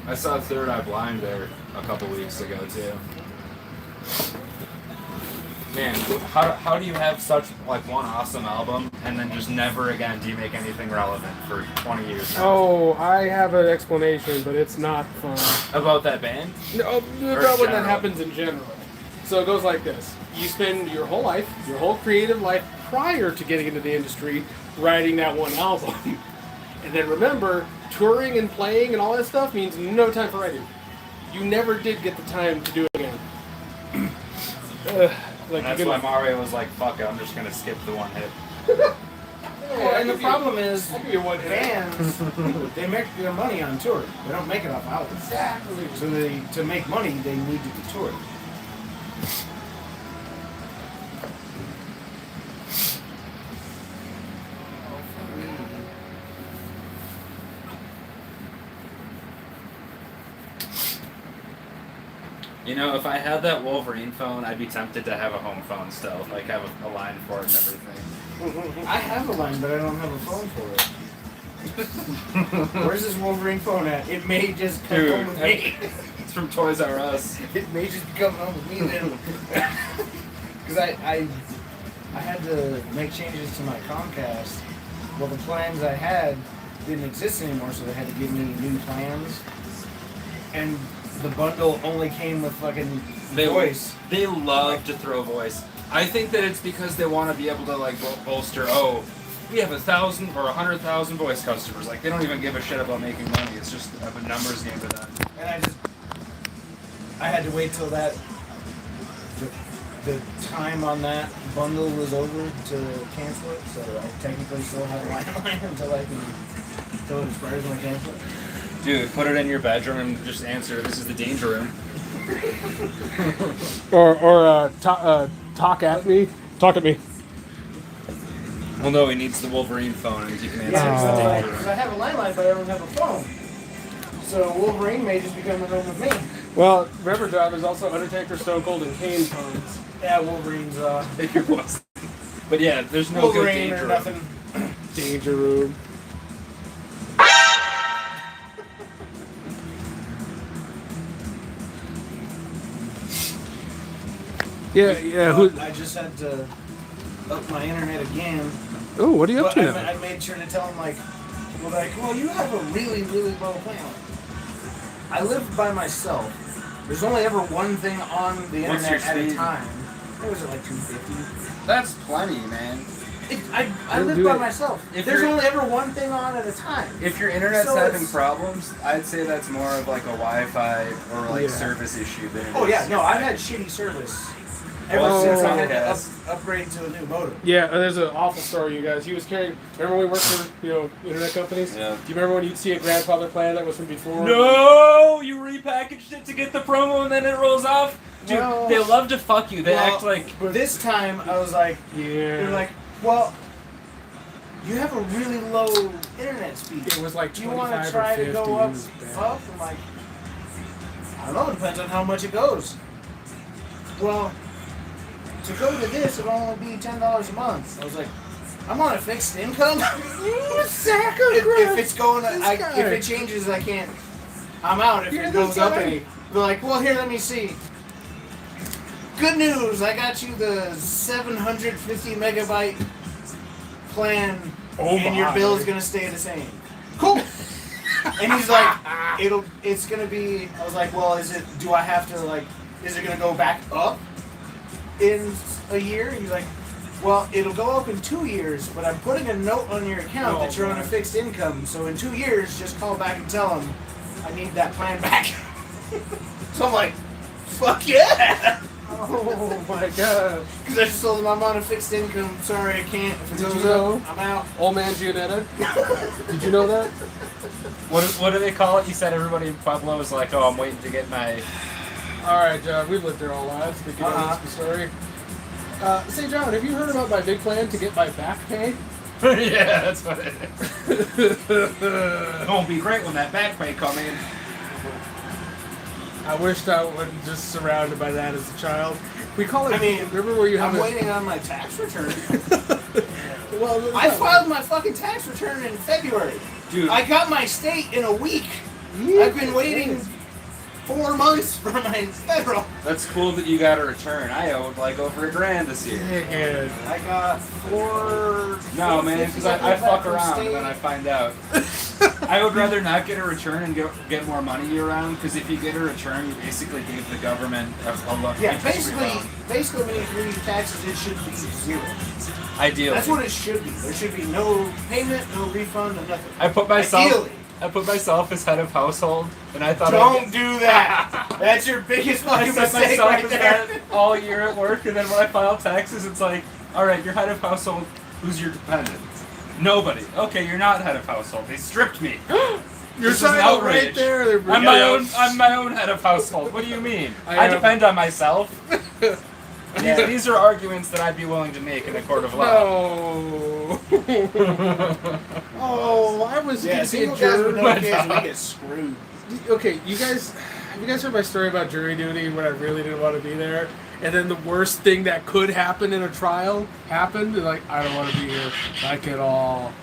I saw Third Eye Blind there a couple weeks ago too. Man, how do you have such like one awesome album and then just never again do you make anything relevant for 20 years now? Oh, I have an explanation, but it's not fun. About that band? No, about when that happens in general. So it goes like this. You spend your whole life, your whole creative life prior to getting into the industry, writing that one album. And then remember, touring and playing and all that stuff means no time for writing. You never did get the time to do it again. Like that's why Mario was like, fuck it, I'm just gonna skip the one hit. Well, and the problem is, I'll give you one hit. bands, they make their money on tour. They don't make it off albums. Exactly. So to make money, they need to tour. You know, if I had that Wolverine phone, I'd be tempted to have a home phone still, like have a line for it and everything. I have a line, but I don't have a phone for it. Where's this Wolverine phone at? It may just come home with me. It's from Toys R Us. It may just be coming home with me then. Because I had to make changes to my Comcast. Well, the plans I had didn't exist anymore, so they had to give me new plans. And the bundle only came with fucking voice. They love to throw voice. I think that it's because they want to be able to like bolster. Oh, we have 1,000 or 100,000 voice customers. Like they don't even give a shit about making money. It's just a numbers game to them. And I had to wait till that the time on that bundle was over to cancel it. So I technically still have a line until it expires when I cancel it. Dude, put it in your bedroom and just answer. This is the danger room. Or talk at me. Talk at me. Well, no, he needs the Wolverine phone, and you can answer. Yeah, because I have a landline, but I don't have a phone. So Wolverine may just be coming home with me. Well, River Drive is also Undertaker, Stone Cold, and Kane phones. Yeah, Wolverine's Your voice. But yeah, there's no Wolverine good danger or room. nothing. Danger room. Yeah. I just had to up my internet again. Oh, what are you up to But now? I made sure to tell him well, you have a really, really low plan. I live by myself. There's only ever one thing on the What's your internet at a speed? time. What was it, like 250? That's plenty, man. I live do by it. myself. If There's you're- only ever one thing on at a time. If your internet's So having it's- problems, I'd say that's more of like a Wi-Fi or like Yeah. service issue than it Oh is. yeah, no, I've had shitty service ever Oh, since I had to yes. upgrade to a new modem. Yeah, there's an awful story, you guys. He was carrying. Remember when we worked for internet companies? Yeah. Do you remember when you'd see a grandfather plan that was from before? No, you repackaged it to get the promo and then it rolls off. Dude, No. they love to fuck you. They Well, act like This time I was like, Yeah. they're like, well, you have a really low internet speed. It was like Do you want 25 to try or 50. to go up? It was bad. I'm like, I don't know. It depends on how much it goes. Well, to go to this, it'll only be $10 a month. I was like, I'm on a fixed income. if it's going, if it changes, I can't. I'm out. If it goes up any, they're like, well, here, let me see. Good news! I got you the 750 megabyte plan, and your bill is gonna stay the same. Cool. And he's like, it's gonna be. I was like, well, is it? Do I have to like? Is it gonna go back up in a year? He's like, well, it'll go up in 2 years, but I'm putting a note on your account that you're on a fixed income. So in 2 years, just call back and tell him I need that plan back. So I'm like, fuck yeah! Oh my god. Because I just told him I'm on a fixed income. Sorry, I can't. If it Did goes you know? up, I'm out. Old man Gianetta. Did you know that? what do they call it? You said everybody in Pueblo was like, oh, I'm waiting to get my. Alright, John, we've lived there all lives. We can know this story. Say, John, have you heard about my big plan to get my back pay? Yeah, that's what it is. It won't be great when that back pay come in. I wished I wasn't just surrounded by that as a child. We call it. I mean, remember where you have I'm waiting on my tax return. Well, I filed my fucking tax return in February. Dude. I got my state in a week. I've been waiting 4 months for my federal. That's cool that you got a return. I owed like over $1,000 this year. And I got 4. No, man, because I fuck around and then I find out. I would rather not get a return and get more money year round, because if you get a return, you basically gave the government a lot. Yeah, basically when you do your taxes, it should be 0. Ideally. That's what it should be. There should be no payment, no refund, no nothing. I put myself. Ideally. I put myself as head of household, and I thought Don't do that. That's your biggest I fucking set mistake myself right as there. that all year at work, and then when I file taxes, it's like, all right, you're head of household. Who's your dependent? Nobody. Okay, you're not head of household. They stripped me. your This is an title right outrage. there. I'm my own. I'm my own head of household. What do you mean? I depend on myself. These are arguments that I'd be willing to make in a court of law. No. Oh, I was Yeah, gonna be single a guys with juror. no kids, we get screwed. Okay, you guys, have you guys heard my story about jury duty when I really didn't want to be there? And then the worst thing that could happen in a trial happened, and like, I don't want to be here, like at all.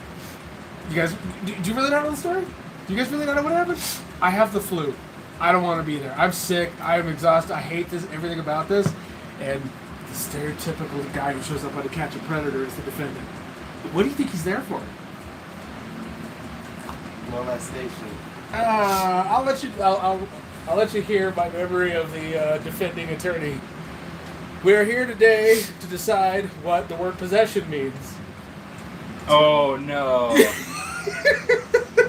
You guys, do you really not know the story? Do you guys really not know what happened? I have the flu. I don't want to be there. I'm sick. I'm exhausted. I hate this, everything about this. And the stereotypical guy who shows up on To Catch a Predator is the defendant. What do you think he's there for? Molestation. I'll let you. I'll let you hear my memory of the defending attorney. We are here today to decide what the word possession means. Oh no.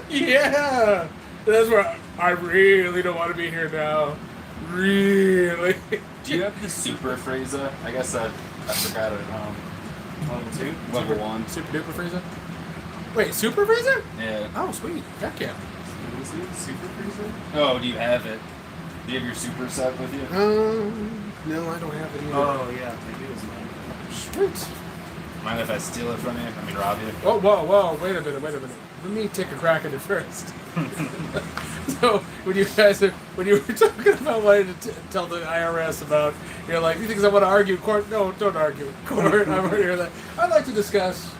Yeah, that's where I really don't want to be here now. Really. Do you have the super Frieza? I guess I forgot it. Level 2? Level 1. Super duper freezer. Wait, super freezer? Yeah. Oh, sweet. Heck yeah. Is it super Frieza? Oh, do you have it? Do you have your super set with you? No, I don't have it either. Oh, yeah, maybe it was mine. Sweet. Mind if I steal it from you? I mean, rob you? Whoa, wait a minute. Let me take a crack at it first. So, when you were talking about wanting to tell the IRS about, you're like, you think I want to argue in court? No, don't argue in court. I'm here that. I'd like to discuss,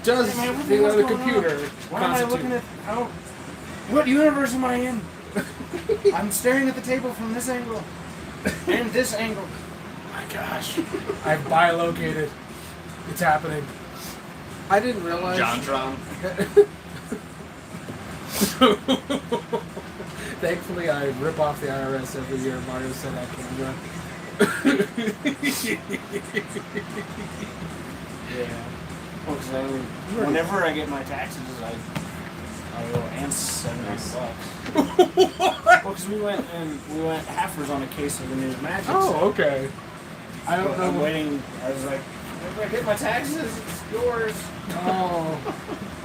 does Hey, man, what the being hell's on the going on? computer Why am I constitute? looking at how? What universe am I in? I'm staring at the table from this angle and this angle. My gosh. I've bilocated. It's happening. I didn't realize. JonTron? Thankfully, I rip off the IRS every year. Mario said I camera. Yeah. Well, 'cause whenever I get my taxes, I owe Aunt $70. Well, because we went halfers on a case of the new Magic. Oh, okay. I don't I'm know. waiting. I was like, whenever I get my taxes, it's yours.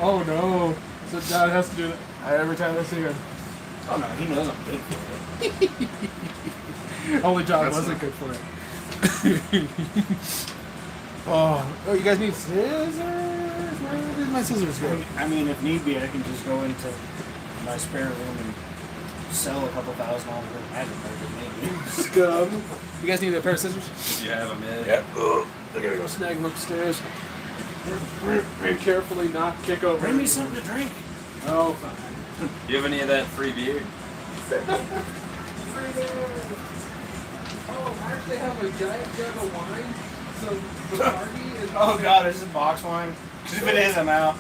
Oh no. So John has to do that every time I see him. Oh no, he knows I'm good for it. Only John That's wasn't good for it. Oh, you guys need scissors? Where's my scissors go? I mean, if need be, I can just go into my spare room and sell a couple $1,000 worth of Magic cards maybe. Scum. You guys need a pair of scissors? Do you have them in? Yep. I gotta go snag them upstairs. Very carefully not kick over. Bring me something to drink. Oh, fine. Do you have any of that free beer? Oh, I actually have a giant jug of wine. Some Bacardi and Oh god, is it box wine? 'Cause if it is, I'm out.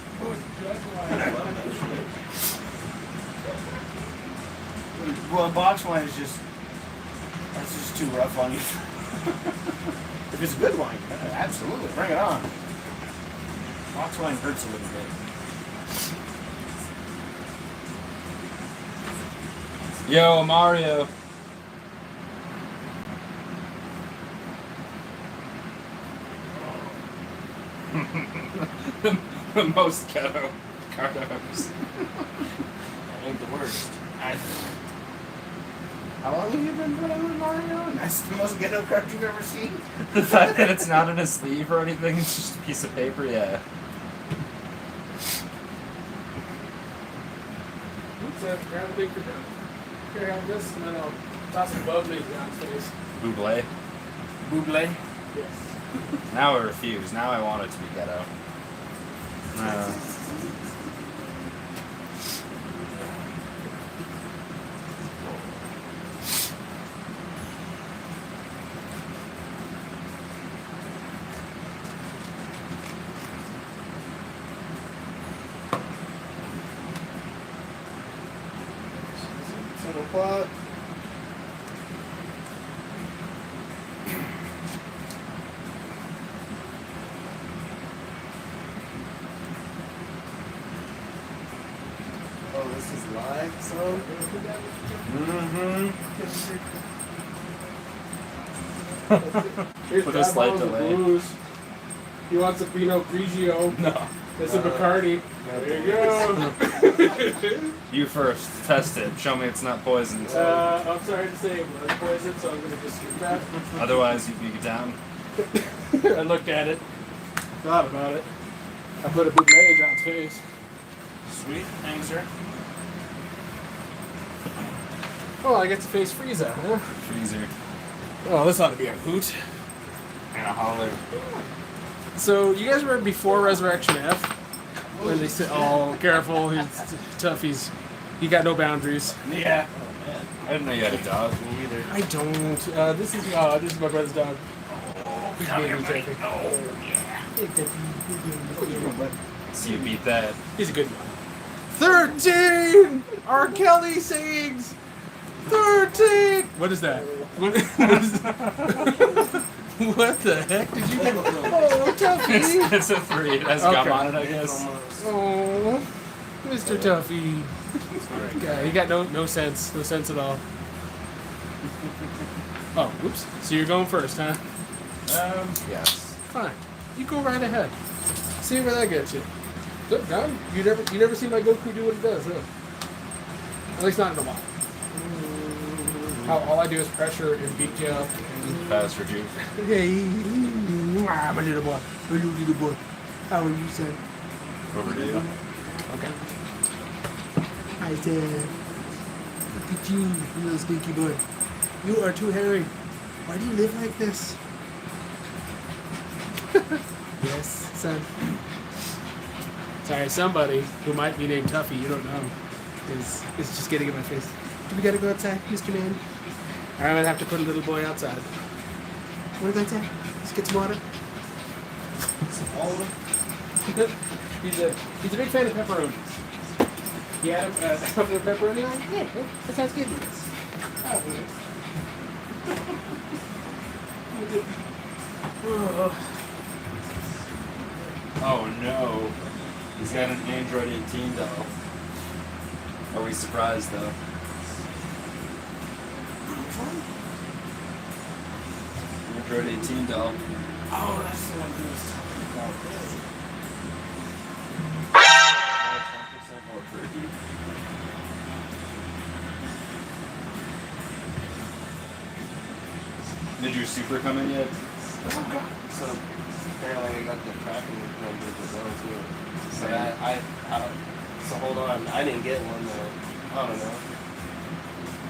Well, box wine is that's just too rough on you. If it's good wine, absolutely, bring it on. Box wine hurts a little bit. Yo, Mario. The most ghetto card I've ever seen. That ain't the worst. How long have you been playing with Mario? And that's the most ghetto card you've ever seen? The fact that it's not in a sleeve or anything, it's just a piece of paper, yeah. Oops, grab a big for them. Here, have this, and then I'll toss some bubbly down face. Buble. Buble. Yes. Now I refuse. Now I want it to be ghetto. little plot. Oh, this is live, so. Here's With a slight delay. Blues. He wants a Pinot Grigio. No. It's a Bacardi. There you go. You first. Test it. Show me it's not poisoned. I'm sorry to say it was poison, so I'm going to just skip that. Otherwise, you'd be down. I looked at it. Thought about it. I put a bouquet in John's face. Sweet. Thanks, sir. Oh, I get to face Frieza, huh? Freezer. Oh, this ought to be a hoot. And a holler. So, you guys remember before Resurrection F? When they said, oh, careful, he's tough, he got no boundaries. Yeah. I didn't know you had a dog either. I don't. This is my brother's dog. He's Come here, being buddy. terrific. Oh, yeah. So you beat that. He's a good one. 13! R. Kelly sings! 13! What is that? What is that? What the heck did you get? Oh, Tuffy! It's a 3. It has gum on it, I guess. Oh, Mr. Tuffy. Yeah, he got no sense. No sense at all. Oh, whoops. So you're going first, huh? Yes. Fine. You go right ahead. See where that gets you. Look, John, you never seen my Goku do what it does, huh? At least not in a while. How all I do is pressure and beat you up. Faster, dude. Hey, my little boy. My little boy. How are you, son? Overdue. Okay. Hi, Dad. Look at you, you little stinky boy. You are too hairy. Why do you live like this? Yes, son. Sorry, somebody who might be named Tuffy, you don't know, is just getting in my face. Do we gotta go outside, Mr. Man? I'm gonna have to put a little boy outside. What did I say? Let's get some water. All of them? He's a big fan of pepperonis. He had a pepperoni on? Yeah, that sounds good. Oh no. He's got an Android 18 doll. Are we surprised though? Android 18 doll. Oh, that's the one who was talking about this. 10% more free. Did your super come in yet? So apparently I got the tracking numbers as well too. So so hold on, I didn't get one though. I don't know.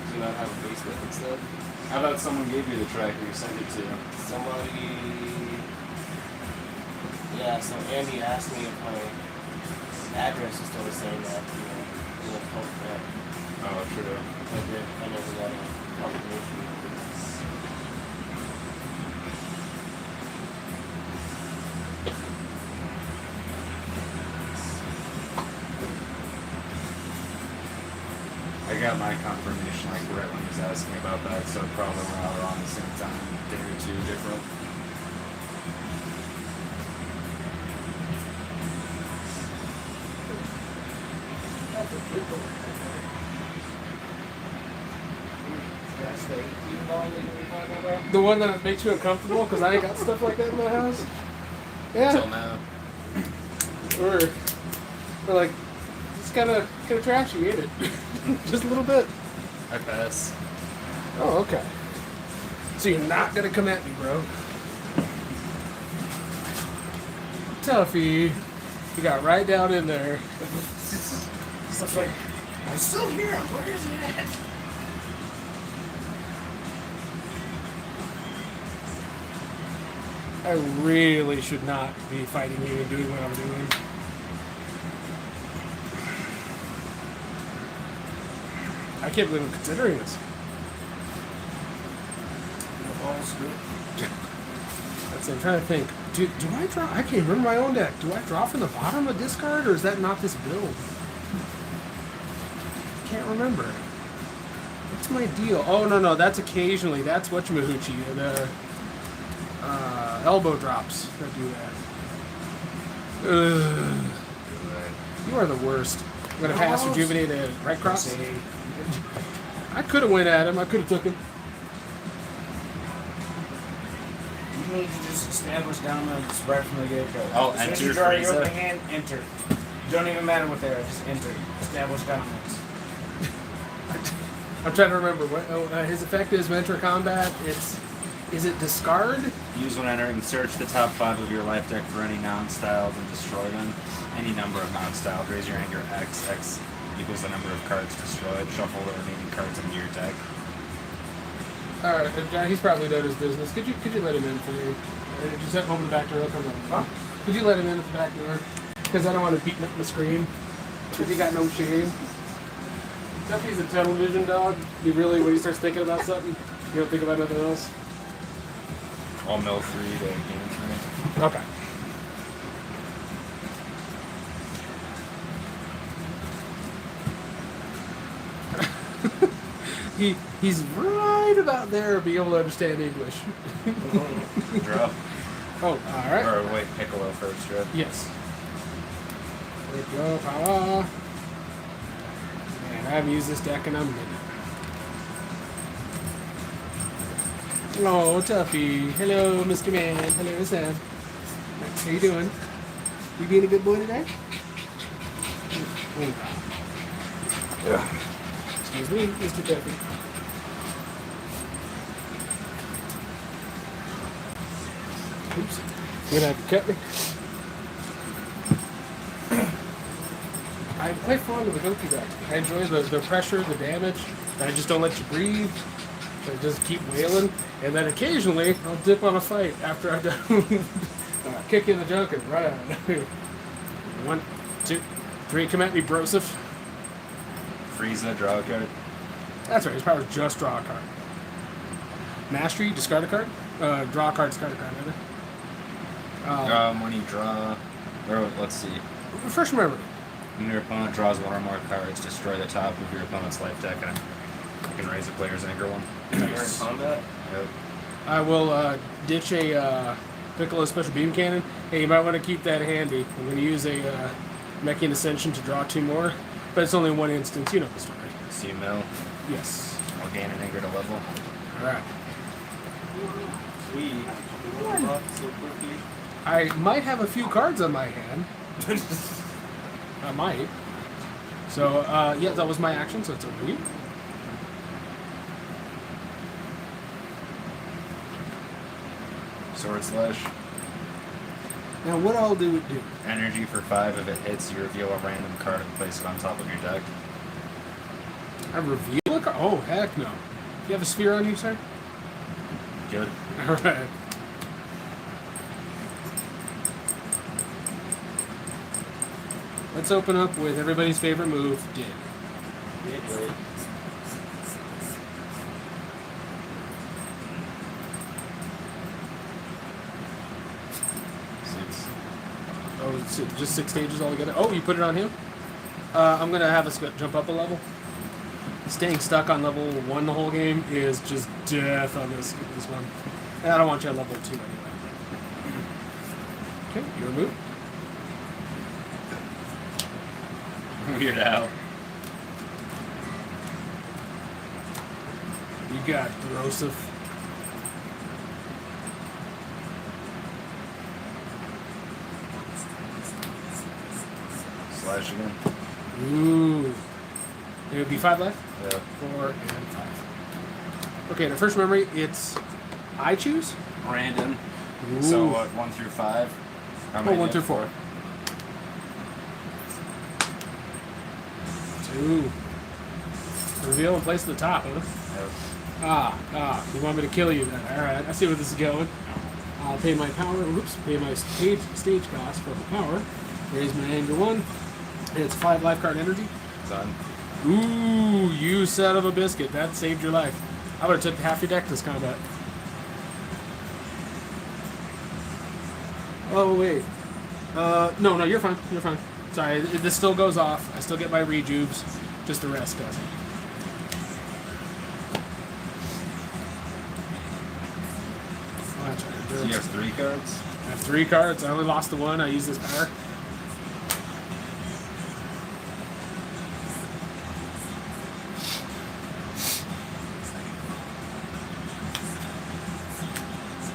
Do you not have a Facebook and stuff? How about someone gave you the tracker you sent it to? Somebody, yeah. So Andy asked me if my address is still the same. That help that. Oh, true. I never got a confirmation. I got my confirmation like right when he was asking about that, so probably we're all around the same time, day or two different. The one that makes you uncomfortable because I ain't got stuff like that in my house. Until Yeah. now. We're like, it's kind of trashy, ain't it? Just a little bit. I pass. Oh, okay. So you're not gonna come at me, bro. Tuffy. You got right down in there. Stuff like, I'm still here. Where is it at? I really should not be fighting you and doing what I'm doing. I can't believe I'm considering this. That's I'm trying to think. Do I draw? I can't remember my own deck. Do I draw from the bottom of discard, or is that not this build? Can't remember. What's my deal? Oh no, that's occasionally. That's whatchamahoochie. The elbow drops that do that. Ugh. You are the worst. I'm gonna pass rejuvenated right cross. I could have went at him. I could have took him. You need to just establish dominance right from the get-go. Oh, As soon as enter you draw your Frieza. opening hand, enter. Don't even matter what they are, just enter. Establish dominance. I'm trying to remember what his effect is. Enter combat. Is it discard? Use when entering. Search the top 5 of your life deck for any non-styled and destroy them. Any number of non-styled. Raise your anger X. X equals the number of cards destroyed. Shuffle the remaining cards into your deck. All right, John, he's probably done his business. Could you let him in for me? Did you set him open the back door? He'll come in. Huh? Could you let him in at the back door? Because I don't want to beat him up the screen. Because he got no shame. Except he's a tunnel vision dog. He really, when he starts thinking about something, you don't think about nothing else. All mill 3 to gain 3. Okay. He's right about there being able to understand English. Draw. Oh, alright. Or wait, Piccolo first, right? Yes. Go, power. Man, I haven't used this deck in a minute. Oh, Tuffy. Hello, Mr. Man. Hello, Sam. How you doing? You being a good boy today? Yeah. Excuse me, Mr. Tuffy. Oops. You're gonna have to cut me. I'm quite fond of the Goku deck. I enjoy the pressure, the damage, and I just don't let you breathe. I just keep wailing, and then occasionally I'll dip on a fight after I've done kick in the junk and run out. 1, 2, 3, come at me, Broseph. Frieza, draw a card. That's right, his power is just draw a card. Mastery, discard a card. Draw a card, discard a card, rather. When you draw, or let's see. First memory. When your opponent draws 1 or more cards, destroy the top of your opponent's life deck, and you can raise a player's anger 1. You're in combat? Yep. I will ditch a Piccolo Special Beam Cannon. Hey, you might want to keep that handy. I'm going to use a Mechian Ascension to draw 2 more, but it's only 1 instance. You know the story. So you mill. Yes. I'll gain an anger to level. Alright. Sweet. You want to rock so quickly? I might have a few cards on my hand. I might. So, yeah, that was my action, so it's over to you. Sword Slash. Now, what all do it do? Energy for 5. If it hits, you reveal a random card and place it on top of your deck. I reveal a card? Oh, heck no. You have a sphere on you, sir? Good. Alright. Let's open up with everybody's favorite move, Dig. Wait. Oh, it's just 6 stages altogether. Oh, you put it on him? I'm going to have us jump up a level. Staying stuck on level 1 the whole game is just death on this one. And I don't want you at level 2 anyway. Okay, your move. Weird Al. You got Broseph. Slash again. Ooh. It would be 5 left? Yeah. 4 and 5. Okay, the first memory, it's I choose? Random. Ooh. So what? 1 through 5. How Oh, many 1 do through you 4. have? 2. Reveal and place at the top, huh? Yep. You want me to kill you then? Alright, I see where this is going. I'll pay my power, pay my stage cost for the power. Raise my anger 1. And it's 5 life card energy. Done. Ooh, you son of a biscuit. That saved your life. I would have took half your deck this combat. Oh, wait. No, you're fine. You're fine. Sorry, this still goes off. I still get my rejubes. Just the rest doesn't. So you have 3 cards? I have 3 cards. I only lost the one. I use this power.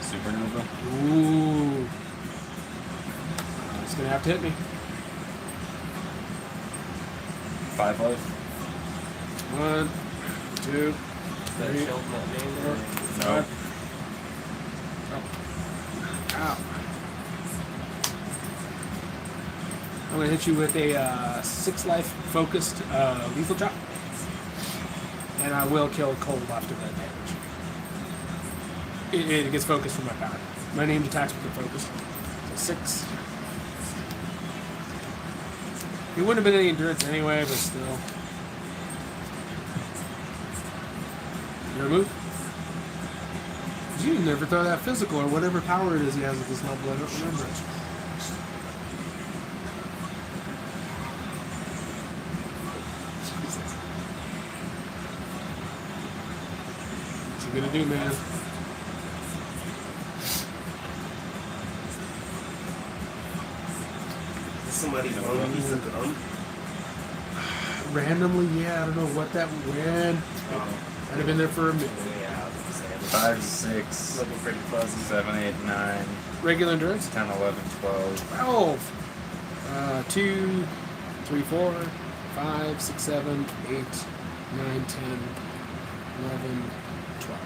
Supernova? Ooh. It's gonna have to hit me. 5 life? 1, 2, That 3, shield not being 4, there. 5. Oh. Ow. I'm gonna hit you with a 6 life focused lethal chop. And I will kill cold after that damage. It gets focused from my power. My named attacks with the focus. So 6. It wouldn't have been any endurance anyway, but still. Your move? You never throw that physical or whatever power it is he has at this level. I don't remember. What you gonna do, man? Somebody's own piece of gum. Randomly, yeah, I don't know what that when. I'd have been there for a minute. Yeah, I was gonna say, 5, 6, looking pretty fuzzy. 7, 8, 9, Regular endurance? 10, 11, 12. 12. 2, 3, 4, 5, 6, 7, 8, 9, 10, 11, 12.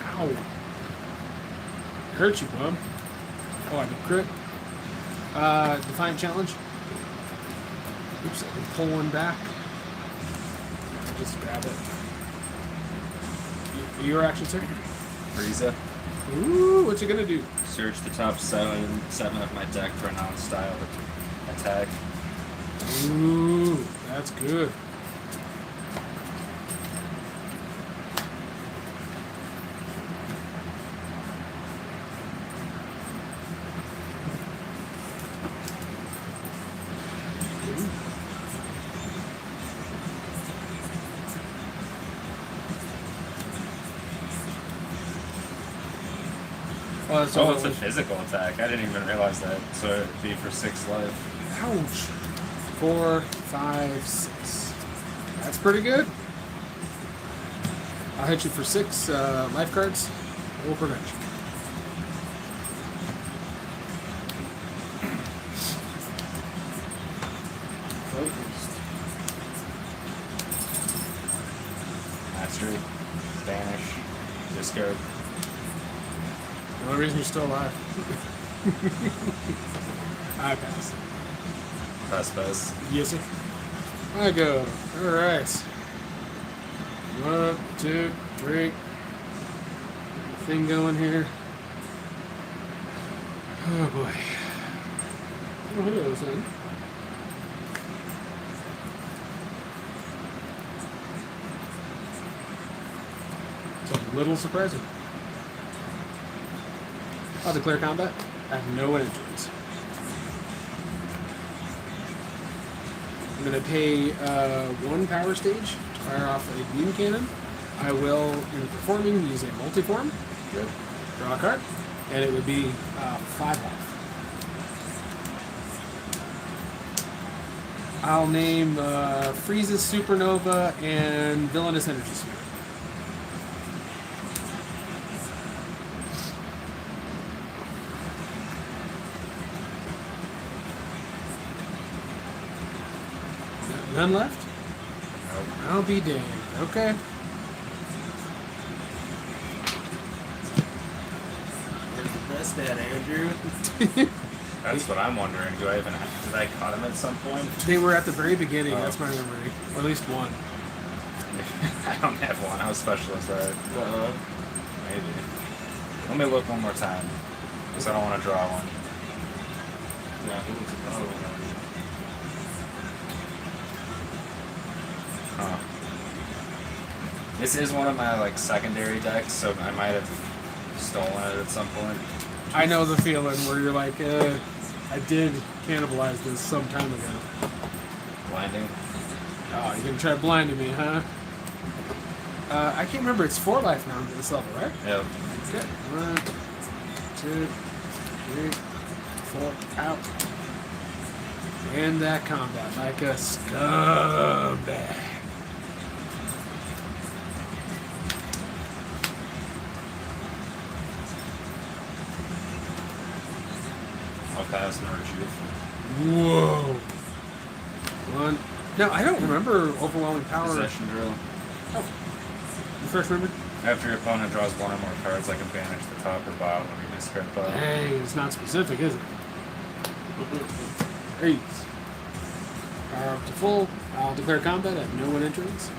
Ow. Hurt you, bub. Oh, I did crit. Defiant challenge. Oops, I can pull one back. Just grab it. Your action, sir? Frieza. Ooh, what you gonna do? Search the top 7 of my deck for a non-style attack. Ooh, that's good. Oh, that's Oh, it's a physical attack. I didn't even realize that. So it'd be for 6 life. Ouch. 4, 5, 6. That's pretty good. I'll hit you for 6 life cards. Will prevent you. Focused. Mastery. Vanish. Discard. The only reason you're still alive. I pass. Pass. Yes, sir. I go. Alright. 1, 2, 3. Thing going here. Oh boy. Oh, hello, son. It's a little surprising. I'll declare combat. I have no energies. I'm going to pay 1 power stage to fire off a beam cannon. I will, in performing, use a multiform. Good. Draw a card. And it would be 5 life. I'll name Frieza's Supernova and Villainous Energy Sphere. None left? I'll be damned. Okay. Where's the best at, Andrew? That's what I'm wondering. Do I even have, did I cut him at some point? They were at the very beginning. Oh. That's my memory. Or at least one. I don't have one. How specialist are Maybe. Let me look one more time. Because I don't want to draw one. Yeah, he was a problem. Huh. This is one of my like secondary decks, so I might have stolen it at some point. I know the feeling where you're like, I did cannibalize this some time ago. Blinding. Oh, you're gonna try blinding me, huh? I can't remember. It's 4 life now at this level, right? Yep. Okay. 1, 2, 3, 4. Out. And that combat like a scumbag. I'll pass and rejuve. Whoa. 1. No, I don't remember overwhelming power. Possession drill. You first remember? After your opponent draws 1 or more cards, I can banish the top or bottom when you discard bottom. Hey, it's not specific, is it? Eight. Power up to full. I'll declare combat at no one entrance.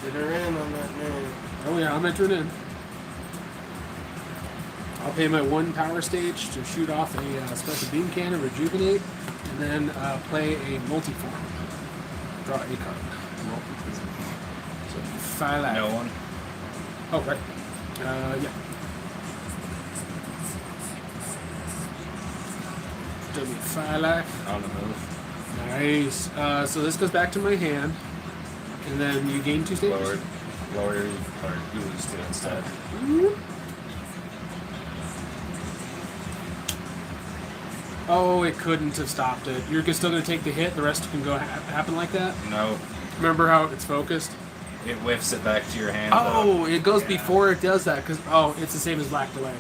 Get her in on that man. Oh yeah, I'm entering in. I'll pay my 1 power stage to shoot off a special beam cannon, rejuvenate, and then play a multi-form. Draw a card. So 5 life. No one. Oh right. Yeah. Give me 5 life. On the move. Nice. So this goes back to my hand, and then you gain 2 stages. Lower or you lose 2 instead. Oh, it couldn't have stopped it. You're still going to take the hit. The rest can go happen like that. No. Remember how it's focused? It whiffs it back to your hand. Oh, it goes Yeah. before it does that. Cause it's the same as Black Delay.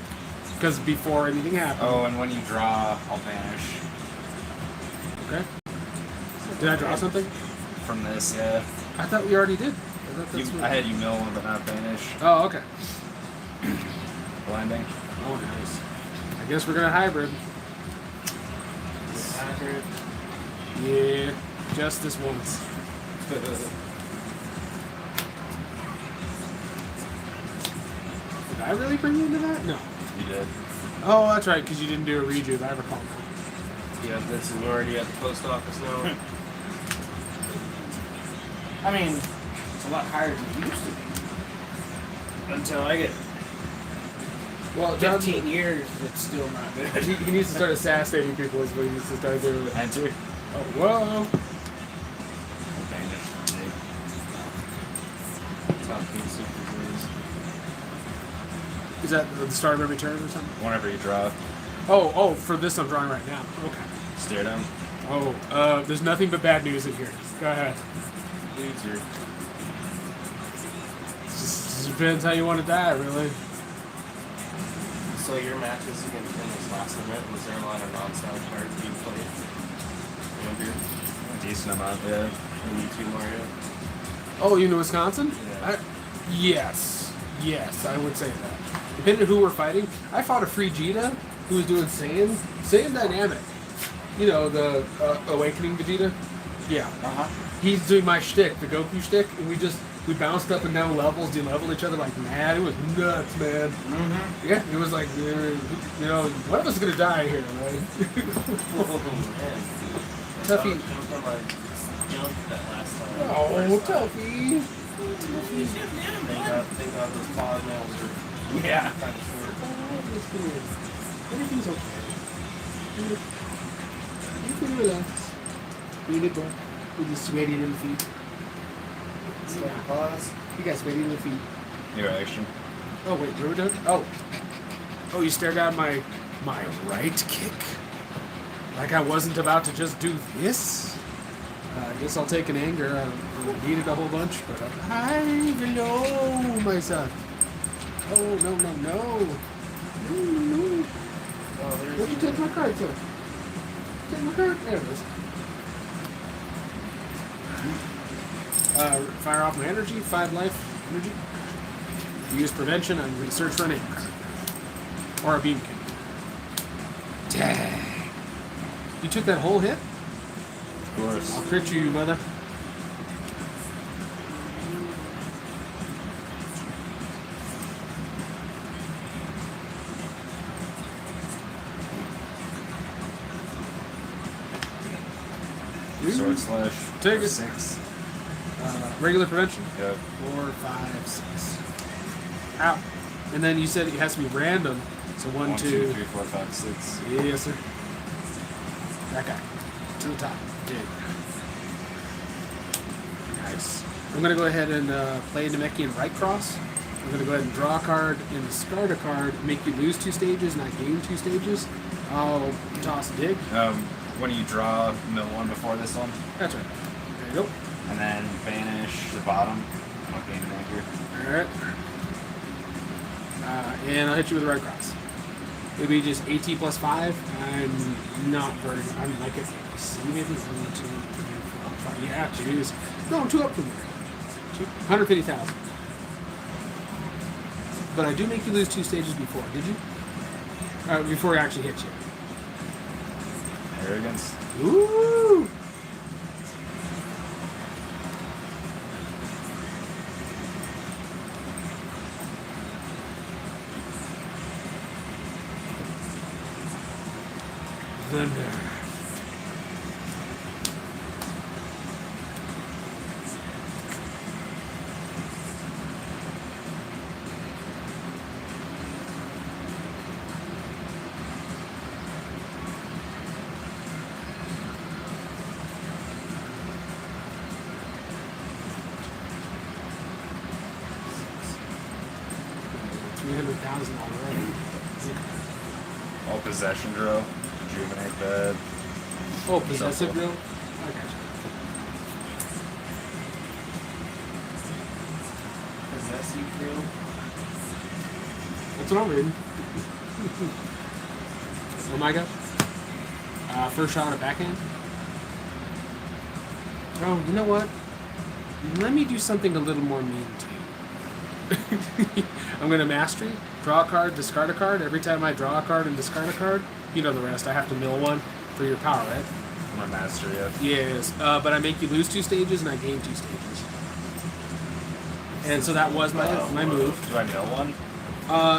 Because before anything happened. Oh, and when you draw, I'll vanish. Okay. Did I draw something? From this, yeah. I thought we already did. I thought that's I had you mill one, but not vanish. Oh, okay. Blending. Oh, nice. I guess we're gonna hybrid. Hybrid. Yeah, just this once. Did I really bring you into that? No. You did. Oh, that's right, because you didn't do a rejuve. I recall. You have the seniority at the post office now. I mean, it's a lot higher than it used to be. Until I get Well, John, 15 years, it's still not good. he needs to start assassinating people. Is what he needs to start doing. Enter. Oh, whoa. Vanish. Top King Super Blues. Is that the start of every turn or something? Whenever you draw, Oh, for this I'm drawing right now. Okay. stare down. Oh, there's nothing but bad news in here. Go ahead. Loser. Just depends how you want to die, really. So your matches against in this last event, was there a lot of non-style cards being played? Remember? A decent amount, yeah. And you too, Mario? Oh, you know Wisconsin? Yeah. Yes, I would say that. Depending on who we're fighting, I fought a free Vegeta who was doing Saiyan Dynamic. You know, the Awakening Vegeta? Yeah. Uh-huh. He's doing my shtick, the Goku shtick, and we bounced up and down levels, de-leveled each other like mad. It was nuts, man. Mm-hmm. Yeah, it was like, you know, one of us is gonna die here, right? Oh, man. Tuffy. I jumped that last time. Oh, Tuffy. Thank God those pod nails are Yeah. kind of short. Everything's okay. You can relax. Beat it, bro. With the sweaty little feet. Pause. You got sweaty little feet. Your action. Oh, wait, where we done? Oh, you stared down my right kick? Like I wasn't about to just do this? I guess I'll take an anger. I needed a whole bunch, but hi, hello, my son. Oh, no. No. Oh, What'd you there's take my card to? Take my card? There it is. Fire off my energy, 5 life energy. Use prevention, I'm going to search for an anchor. Or a beam cannon. Dang. You took that whole hit? Of course. I'll crit you, mother. Sword slash. Take it. 6. Regular prevention? Yep. 4, 5, 6. Ow. And then you said it has to be random. So 1, 1, 2. 2, 3, 4, 5, 6. Yes, sir. That guy. To the top. Dig. Nice. I'm going to go ahead and play Namekian Right Cross. I'm going to go ahead and draw a card and discard a card, make you lose 2 stages, not gain 2 stages. I'll toss a dig. When you draw mill 1 before this one, That's right. There you go. and then banish the bottom. I'll gain an anchor. Alright. And I'll hit you with a Red Cross. It'll be just AT plus 5. I'm not very. I'm like it. See, maybe 1, 2, 3, 4, 5. Yeah, jeez. No, I'm 2 up from there. 150,000. But I do make you lose 2 stages before, did you? Before I actually hit you. Arrogance. Ooh! Thunder. $300,000 already. All possession drill. Rejuvenate bed. Oh, possessive Shuffle. drill? I got you. Possessive drill. That's what I'm reading. Oh my god. First shot on a backhand. Oh, you know what? Let me do something a little more mean to you. I'm going to mastery, draw a card, discard a card. Every time I draw a card and discard a card, you know the rest. I have to mill 1 for your power, right? I'm a master yet. Yes. But I make you lose 2 stages and I gain 2 stages. And so that was my move. Do I mill 1?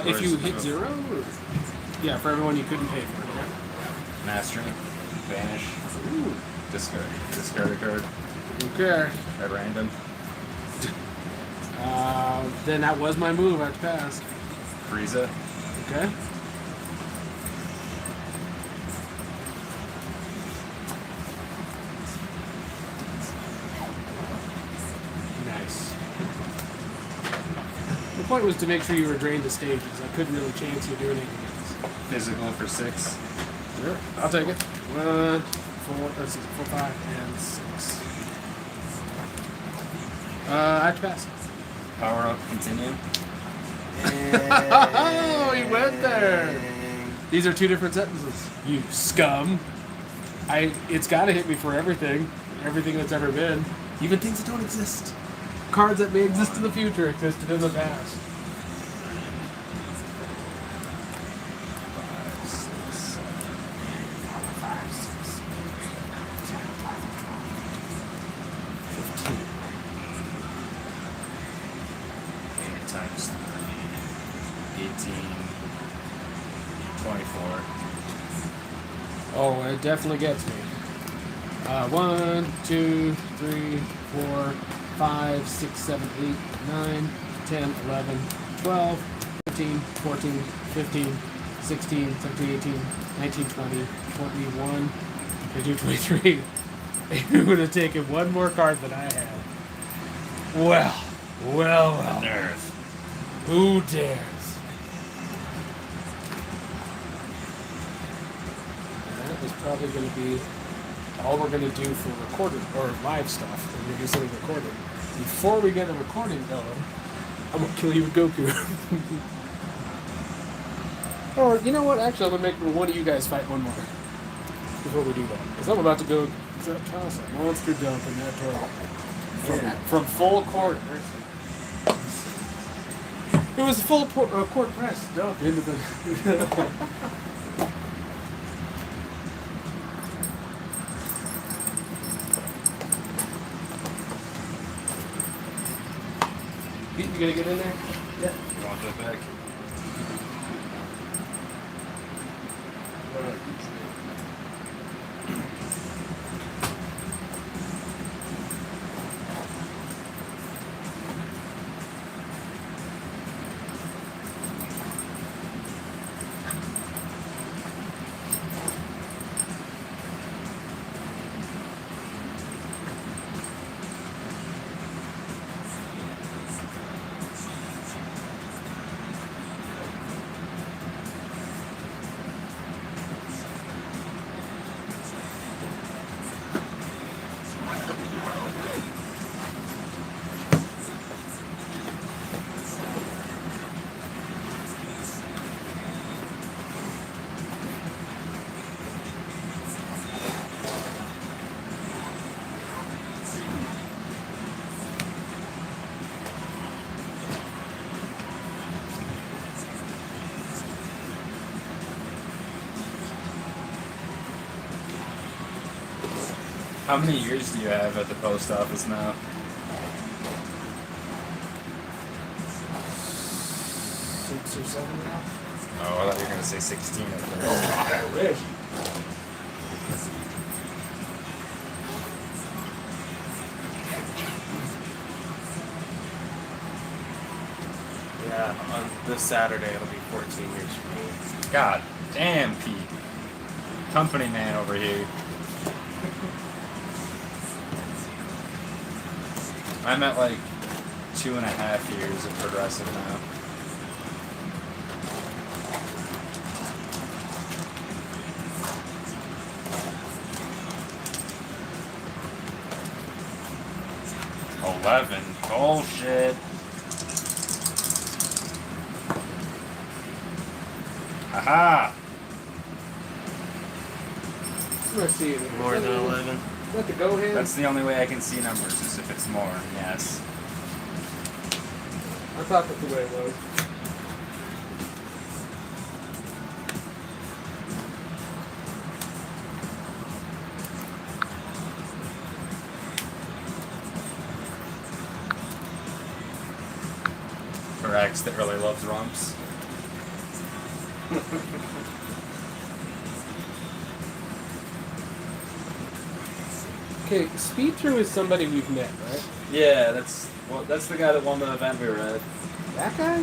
If you Or is hit it- 0, or? Yeah, for everyone you couldn't pay for. Right? Mastery. Banish. Ooh. Discard. Discard a card. Okay. At random. Then that was my move. I had to pass. Frieza. Okay. Nice. The point was to make sure you were drained the stages. I couldn't really chance you doing anything else. Physical for 6. Sure, I'll take it. 1, 4, let's see, 4, 5, and 6. I have to pass. Power up. Continue. Oh, he went there. These are 2 different sentences. You scum. It's got to hit me for everything. Everything that's ever been. Even things that don't exist. Cards that may exist in the future existed in the past. 5, 6, 7, 5, 6, 15. 8 times 3. 18. 24. Oh, it definitely gets me. 1, 2, 3, 4, 5, 6, 7, 8, 9, 10, 11, 12, 13, 14, 15, 16, 17, 18, 19, 20, 21, 22, 23. It would have taken one more card than I had. Well. Nerf. Who dares? That is probably going to be all we're going to do for recorded or live stuff. When you're just sitting recording. Before we get a recording going, I'm going to kill you with Goku. Or, you know what? Actually, I'm going to make one of you guys fight one more. Before we do that. Because I'm about to go toss a monster dump in that turtle. From full court. It was full court press dump into the... You gonna get in there? Yeah. You want that back? How many years do you have at the post office now? 6 or 7 now. Oh, I thought you were gonna say 16 at first. I wish. Yeah, on this Saturday it'll be 14 years for me. God damn, Pete. Company man over here. I'm at like 2.5 years of Progressive now. Bullshit. Haha. Let's see. More than 11. Is that the go ahead? That's the only way I can see numbers is if it's more. Yes. I thought that's the way it was. For X that really loves rumps. Okay, Speed Through is somebody we've met, right? Yeah, that's the guy that won the event we were at. That guy?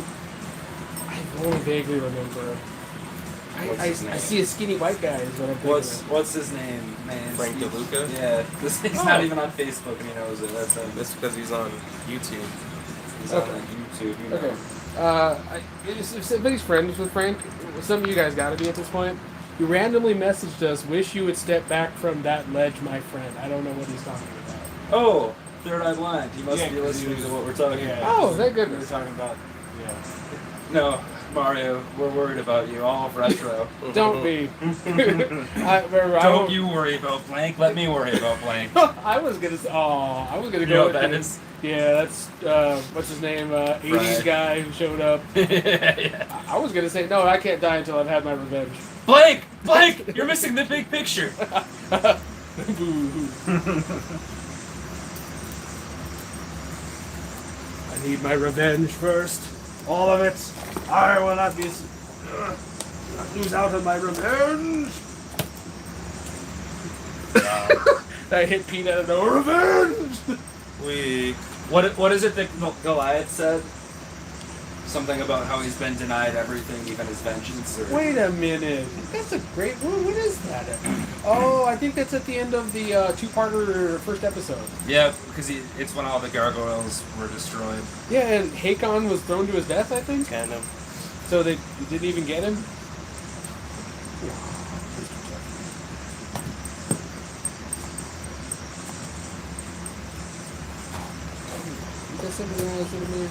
I only vaguely remember. What's I his name? see a skinny white guy is what I'm thinking of. What's his name? Man, Frank DeLuca? Yeah, he's Oh. not even on Facebook and he knows it. That's him. This because he's on YouTube. He's Okay. on YouTube. You know. Okay. If somebody's friends with Frank, some of you guys gotta be at this point. He randomly messaged us, wish you would step back from that ledge, my friend. I don't know what he's talking about. Oh, Third Eye Blind. He must Yeah, be 'cause listening he was- to what we're talking yeah. about. Oh, thank We were goodness. talking about, yeah. No, Mario, we're worried about you. All of retro. Don't be. Don't you worry about blank. Let me worry about blank. I was gonna say, I was gonna You go know with what that the- is? Yeah, that's, what's his name, 80s Right. guy who showed up. Yeah. I was gonna say, no, I can't die until I've had my revenge. Blank! Blank! You're missing the big picture. Boo-hoo. I need my revenge first. All of it. I will not be not lose out on my revenge. I hit Pete out of the revenge. What is it that Goliath said? Something about how he's been denied everything, even his vengeance. Or... Wait a minute. That's a great. What is that? Oh, I think that's at the end of the two-parter first episode. Yeah, because it's when all the gargoyles were destroyed. Yeah, and Hakon was thrown to his death, I think. Kind of. So they didn't even get him. Is that something else with me?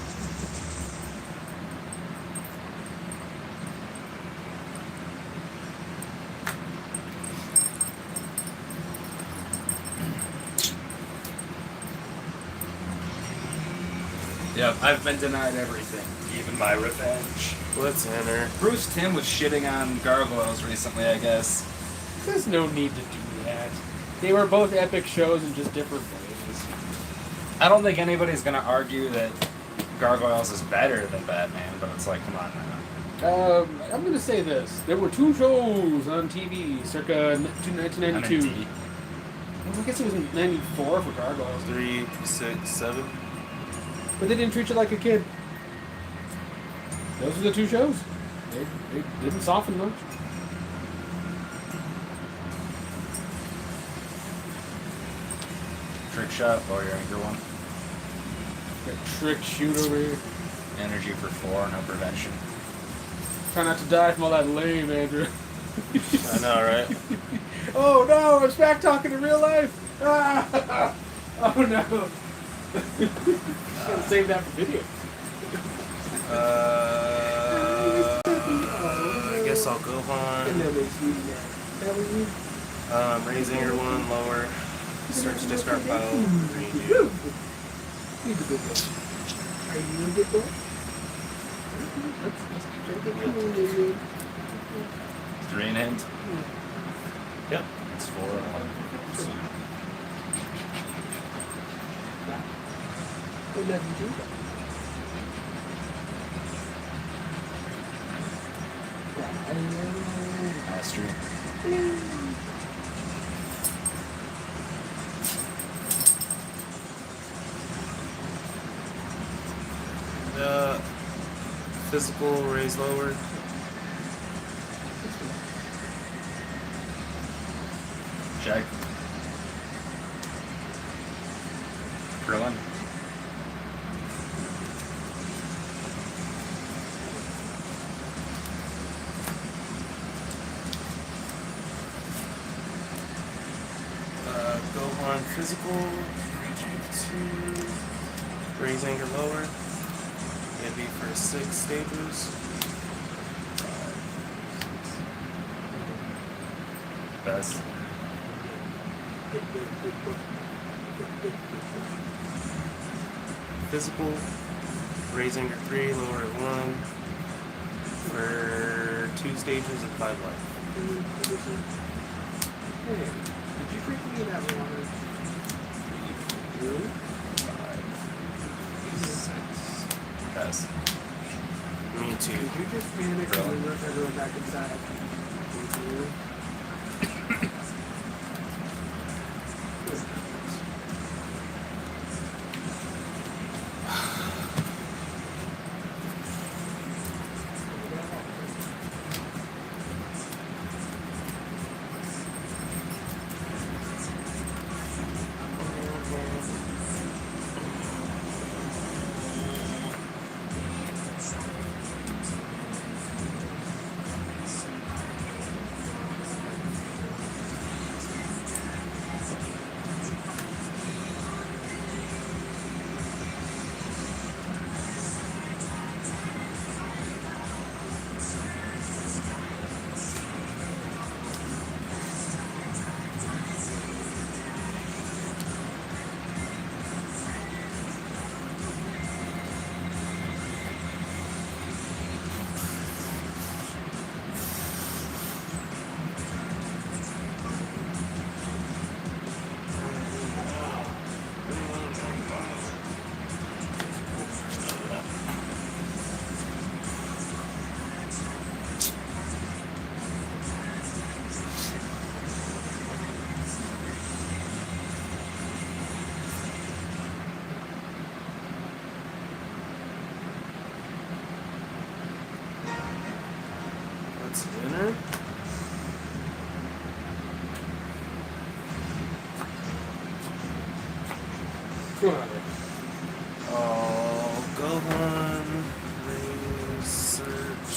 Yep, I've been denied everything, even my revenge. Let's enter. Bruce Timm was shitting on gargoyles recently, I guess. There's no need to do that. They were both epic shows in just different ways. I don't think anybody's gonna argue that Gargoyles is better than Batman, but it's like, come on now. I'm going to say this. There were two shows on TV circa 1992. NNT. I guess it was in 94 for Gargoyles. 3, 6, 7. But they didn't treat you like a kid. Those are the two shows. They didn't soften much. Trick shot, or your anger one. Got trick shoot over here. Energy for 4, no prevention. Try not to die from all that lame, Andrew. I know, right? Oh no, I'm back talking in real life. Ah! Oh no. Gotta save that for video. I guess I'll go And on. that makes me mad. That was you. Raise anger 1, lower. Search discard pile. Redo. Woo! He's a good boy. Are you a good boy? Let's 3 and hint. Yep. It's 4 and 1. They love you too. That's true. Physical raise lower. Check. Krillin. Gohan physical. Rejuve 2. Raise anger lower. It'd be for 6 stages. Best. Physical. Raise anger 3, lower at 1. For 2 stages and 5 life. Hey, did you drink me that water? Really? 5, 6. Best. Me too. Did you just panic and we left everyone back inside? What's dinner? Oh, Gohan. Research.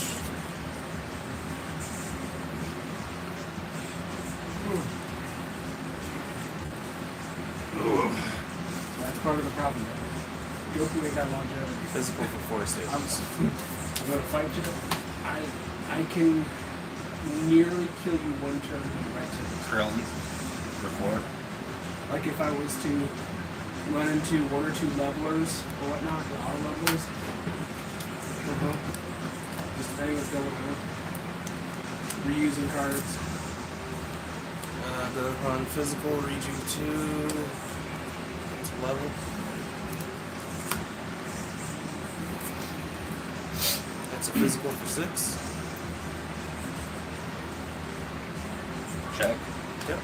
That's part of the problem. Goku ain't got longevity. Physical for 4 stages. I'm gonna fight you. I can nearly kill you one turn with the right turn. Krillin. For 4. Like if I was to run into 1 or 2 levelers or whatnot, the auto levelers. Just depending what's going on. Reusing cards. Gohan physical, Rejuve 2. It's level. That's a physical for 6. Check. Yep.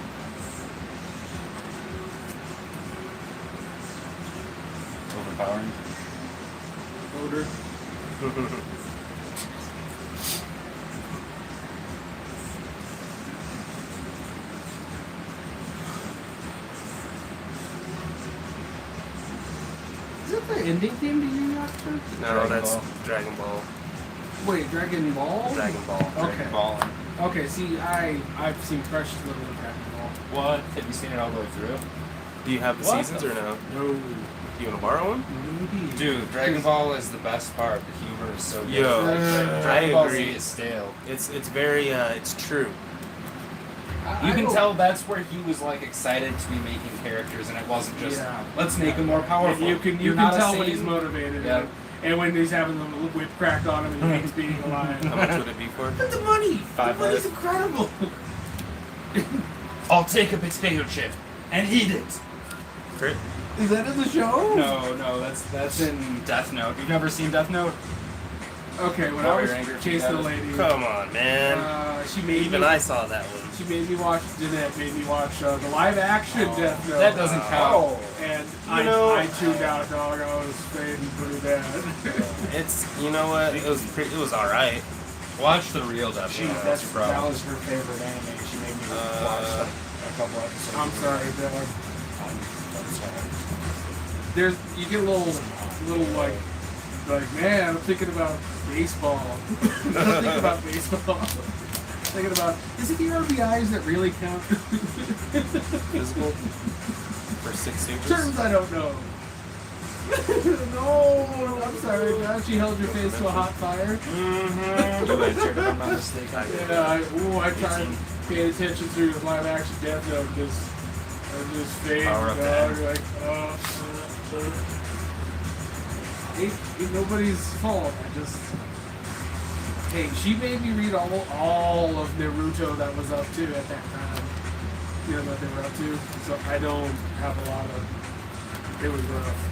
Overpowering. Odor. Is that the ending theme to Yu Yu Hakusho? No, Dragon that's Ball. Dragon Ball. Wait, Dragon Ball? Dragon Ball. Okay. Ball. Okay, see, I've seen precious little of Dragon Ball. What? Have you seen it all the way through? Do you have the What seasons the or no? No. You want to borrow one? Indeed. Dude, Dragon Ball is the best part. The humor is so good. Yo, Dragon I Ball agree. Z is stale. It's very it's true. You can tell that's where he was like excited to be making characters, and it wasn't just Yeah. let's make him more powerful. You can You're not a tell when he's Saiyan. motivated. Yeah. And when he's having the whip cracked on him and he's being alive. How much would it be for? But the money! 5 the money's life. incredible! I'll take a potato chip and eat it. Crit? Is that in the show? No, that's in Death Note. You've never seen Death Note? Okay, when I Warrior was Ranger chasing the Fugazi. lady, Come on, man. she made Even me. I saw that one. She made me watch. Jeanette made me watch the live action Death Note. That doesn't count. Oh. And You know- I tuned out, dog. I was fading pretty bad. It's, you know what? It was all right. Watch the real Death She, Note. that's, That's your problem. that was her favorite anime. She made me watch like a couple episodes. I'm sorry, dog. I'm sorry. There's you get a little like man, I'm thinking about baseball. I'm thinking about baseball. Thinking about is it the RBIs that really count? Physical for 6 inches. Terms I don't know. No, I'm sorry, Josh. You held your face to a hot fire. Do it, if I'm not mistaken. Yeah, I tried paying attention through the live action Death Note because I just fading, Power up, dog. man. Like, ain't nobody's fault. Hey, she made me read all of Naruto that was up to at that time. You know what they were up to. So I don't have a lot of. It was rough.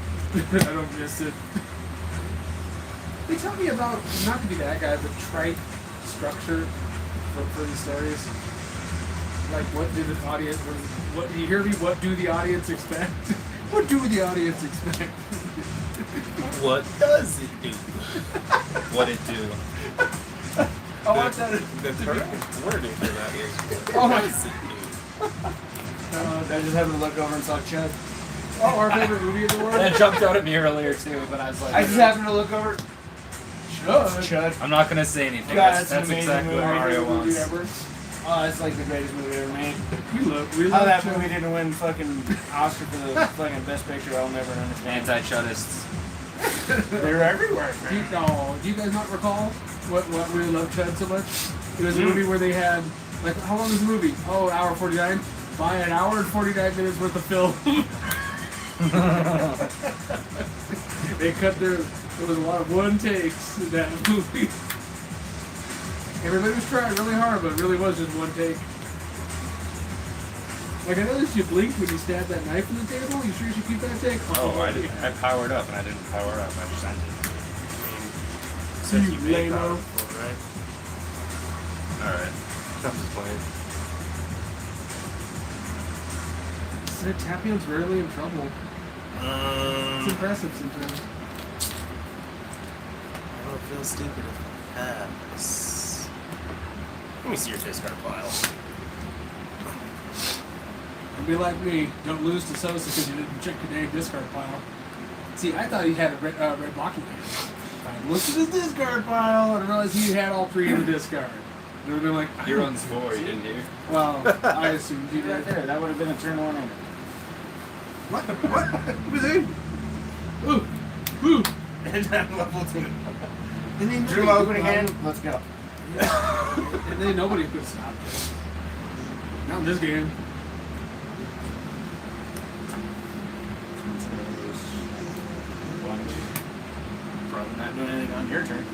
I don't miss it. They tell me about not to be that guy, but trite structure for these stories. Like, what did the audience? What do you hear me? What do the audience expect? What do the audience expect? What does it do? What it do? I want that. The correct wording for that is. Oh What my- does it do? I just happened to look over and saw Chud. Oh, our favorite movie in the world. That jumped out at me earlier too, but I was like, I just happened to look over. Chud. Chud. I'm not gonna say anything. God, That's, that's an that's amazing exactly what movie. Mario movie wants. ever. Oh, it's like the greatest movie ever made. We How love that Chud. movie didn't win fucking Oscar for the fucking best picture, I'll never understand. Anti-chudists. They're everywhere, Do you guys not recall what really loved Chud so much? It was a movie where they had like how long was the movie? Oh, an hour 49. By an hour and 49 minutes worth of film. They cut their. There was a lot of one takes in that movie. Everybody was trying really hard, but it really was just one take. Like I noticed you blinked when you stabbed that knife in the table. You sure you should keep that take? Oh, I did. I powered up and I didn't power up. I just ended. So You you made lame-o. powerful, right? Alright. I'm just playing. Said Tapion's rarely in trouble. It's impressive sometimes. I don't feel stupid if I pass. Let me see your discard pile. And be like me, don't lose to Sosa because you didn't check your dang discard pile. See, I thought he had a red blocking hand. I looked at his discard pile and realized he had all three in the discard. And I've been like, He runs 4, you didn't hear? well, I assumed he Right did. there, that would have been a turn one in. What? What was he? Ooh, ooh. And I'm level 2. And then Drew opening hand, let's go. And then nobody could stop it. Not in this game. Probably not doing anything on your turn.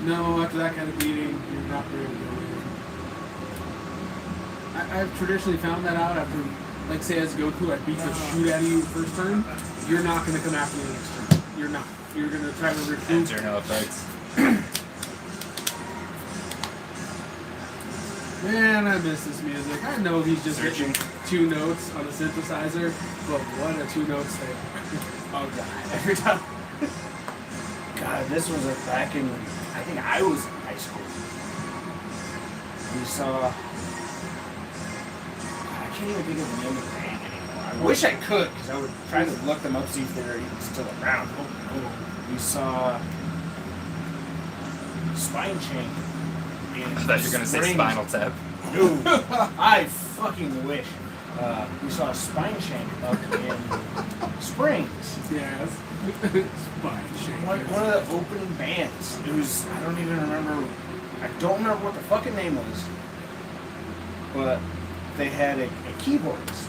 No, after that kind of beating, you're not really going. I've traditionally found that out after, like, say as Goku, I beat the shoot out of you first turn. You're not going to come after me next turn. You're not. You're going to try to recruit. Enter no effects. Man, I miss this music. I know he's just Searching. getting 2 notes on a synthesizer, but what a 2 notes they are. Oh god, every time. God, this was back in, I think I was in high school. We saw, I can't even think of the name of the band anymore. I wish I could, because I would try to look them up, see if they're even still around. We saw Spine Chain. I thought you were going to say Springs. Spinal Tap. Dude, I fucking wish. We saw Spine Chain up in Springs. Yes. Spine shake. One of the opening bands. It was, I don't remember what the fucking name was. But they had a keyboardist.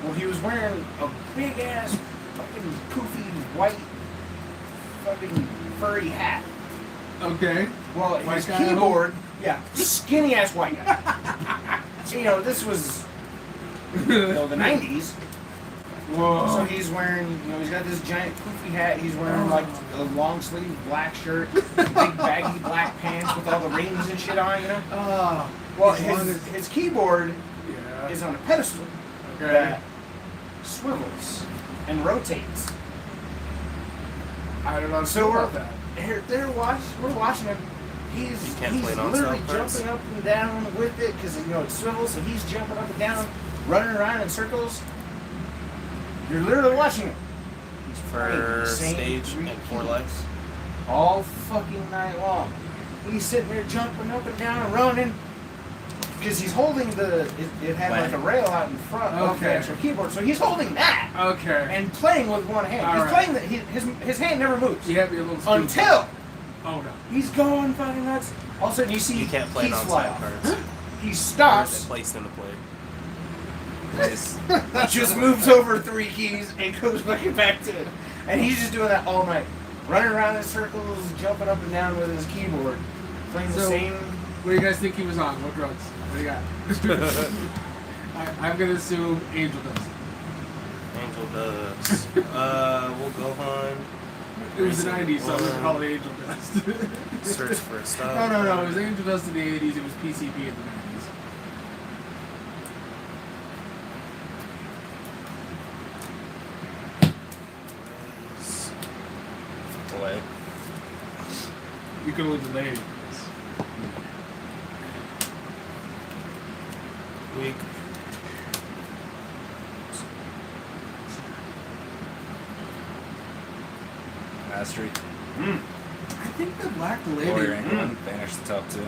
Well, he was wearing a big ass fucking poofy white fucking furry hat. Okay. Well, White his guy, I keyboard, yeah, skinny ass white guy. You know, this was No, the 90s. Whoa. So he's wearing, he's got this giant poofy hat. He's wearing like a long sleeve black shirt, big baggy black pants with all the rings and shit on, Well, his keyboard Yeah. is on a pedestal Okay. that swivels and rotates. I don't know So about that. we're watching him. He's can't play non-stop literally parts? jumping up and down with it because it swivels, so he's jumping up and down, running around in circles. You're literally watching him. He's playing For the same stage three and 4 keys lives. all fucking night long. He's sitting there jumping up and down and running because he's holding it had like a rail out in front of the Okay. actual keyboard, so he's holding that Okay. and playing with one hand. All He's right. playing his hand never moves You have your little spoon. until Oh no. he's going fucking nuts. All of a sudden you see You can't play keys fly non-stop off. cards. He Or stops, they placed into play. Nice. just moves over 3 keys, and goes fucking back to it. And he's just doing that all night, running around in circles, jumping up and down with his keyboard, playing the So- same. What do you guys think he was on? What drugs? What do you got? I'm gonna assume angel dust. Angel Dust. We'll go on. It was the 90s, so I'm gonna call it angel dust. Search for stuff. No. It was angel dust in the 80s. It was PCP in the 90s. Play. You could only delay it. Week. Mastery. I think the black delay. Warrior England. Banish the top 2.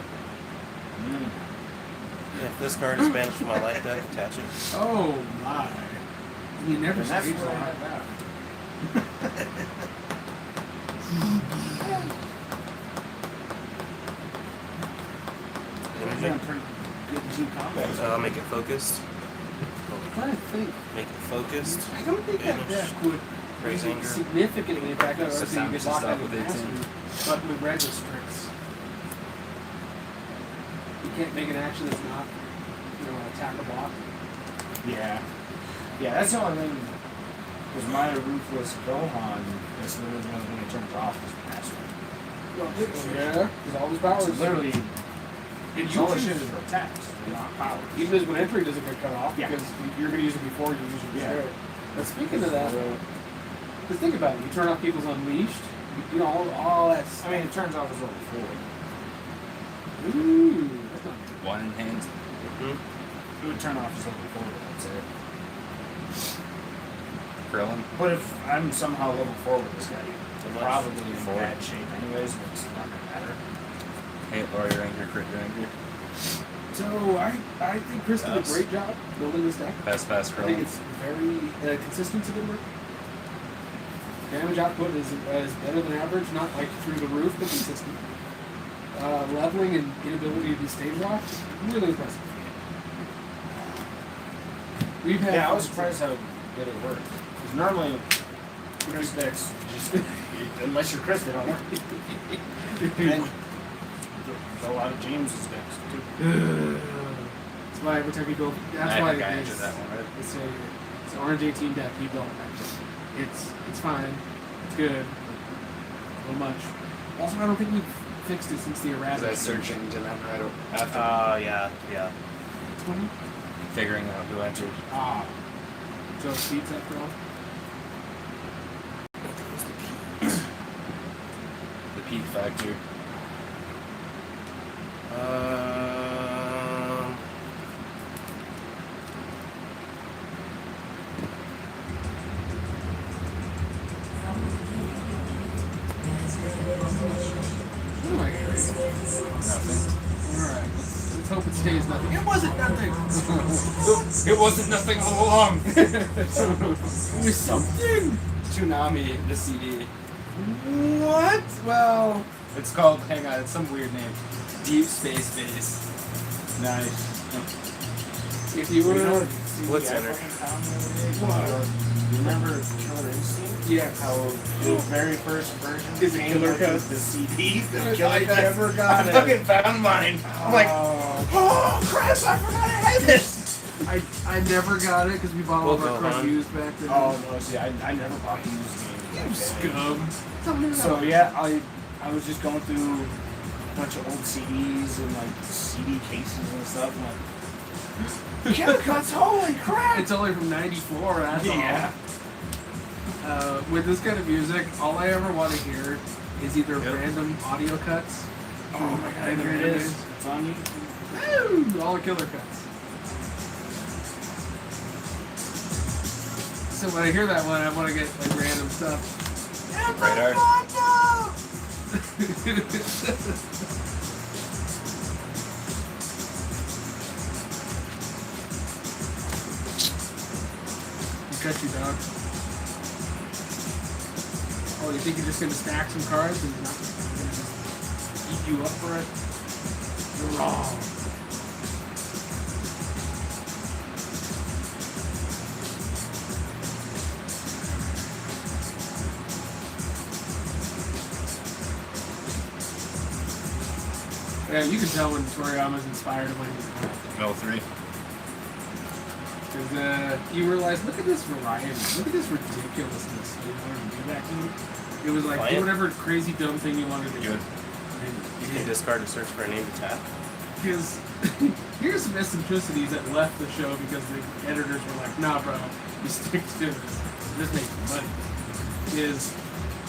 If this card is banished from my life deck, attach it. Oh my! You never And that's stage where I that. have that. Energy. Pretty good team combo. I'll make it focused. I'm trying to think. Make it focused. I don't think that deck would Raise anger. significantly impact us. Just So you have get to locked stop out of with mastery, 18. but with red restricts. You can't make an action that's not, attack or block. Yeah. Yeah, that's the only thing. Because my ruthless Gohan is literally one thing that turns off is the master. Yeah, because all his powers. It's literally. And It's all the you shit is attacks, they're not power. even as when entry doesn't get cut off, Yeah. because you're going to use it before you use it. Yeah. Before. But speaking of that, because think about it, you turn off people's unleashed, all that I stuff. mean, it turns off his level 4. Ooh, that's not good. 1 in hand. It would turn off his level 4, that's it. Krillin. But if I'm somehow level 4 with this guy, I'm much? probably in 4. bad shape anyways, but it's not gonna matter. Hate lower your anger, crit your anger. So I think Chris did a Yes. great job building this deck. Pass I think Krillin. it's very consistent to the work. Damage output is better than average, not like through the roof, but consistent. Leveling and inability to be stage locked, really impressive. We've had Yeah, I was surprised how good it worked. Because normally, Chris decks just, unless you're Chris, they don't work. And a lot of James's decks too. That's why every time you go, that's I why think I it's, answered that one, right? it's an Orange 18 deck you built. It's fine. It's good. A little much. Also, I don't think we've fixed it since the Was errata. I searching to them right after Yeah. 20? figuring out who entered? Ah. So speeds after all. The peak factor. What am I hearing? Nothing. Alright, let's hope it stays nothing. It wasn't nothing! It wasn't nothing all along. It was something! Toonami, the CD. What? Well, It's called, hang on, it's some weird name. Deep Space Base. Nice. if you were to. What's in it? You remember Killer Instinct? Yeah. How the very first version Is it came Killer with Cuts? the CD? The I Killer Cuts? never got I it. fucking found mine. I'm like, Oh. oh, Chris, I forgot I had this. I never got it because we bought all of We'll our go crud on. used back then. Oh no, see, I never bought used You games. back then. scum. So yeah, I was just going through a bunch of old CDs and like CD cases and stuff. And like, Chemcuts, holy crap! It's only from '94. That's Yeah. all. With this kind of music, all I ever want to hear is either Yep. random audio cuts. Oh my god, there it is. It's on YouTube. Woo! All the killer cuts. So when I hear that one, I want to get like random stuff. Radar. Cut you, dog. Oh, you think you're just gonna stack some cards and not gonna just eat you up for it? You're wrong. Yeah, you can tell when Toriyama's inspired and when he's not. Mill 3. Because you realize, look at this variety, look at this ridiculousness you wanted to do back then. It was like, Fine. do whatever crazy dumb thing you wanted to do. Good. You can discard a search for a name to tap. Because here's some eccentricities that left the show because the editors were like, nah, bro, you stick to this. This makes money. Is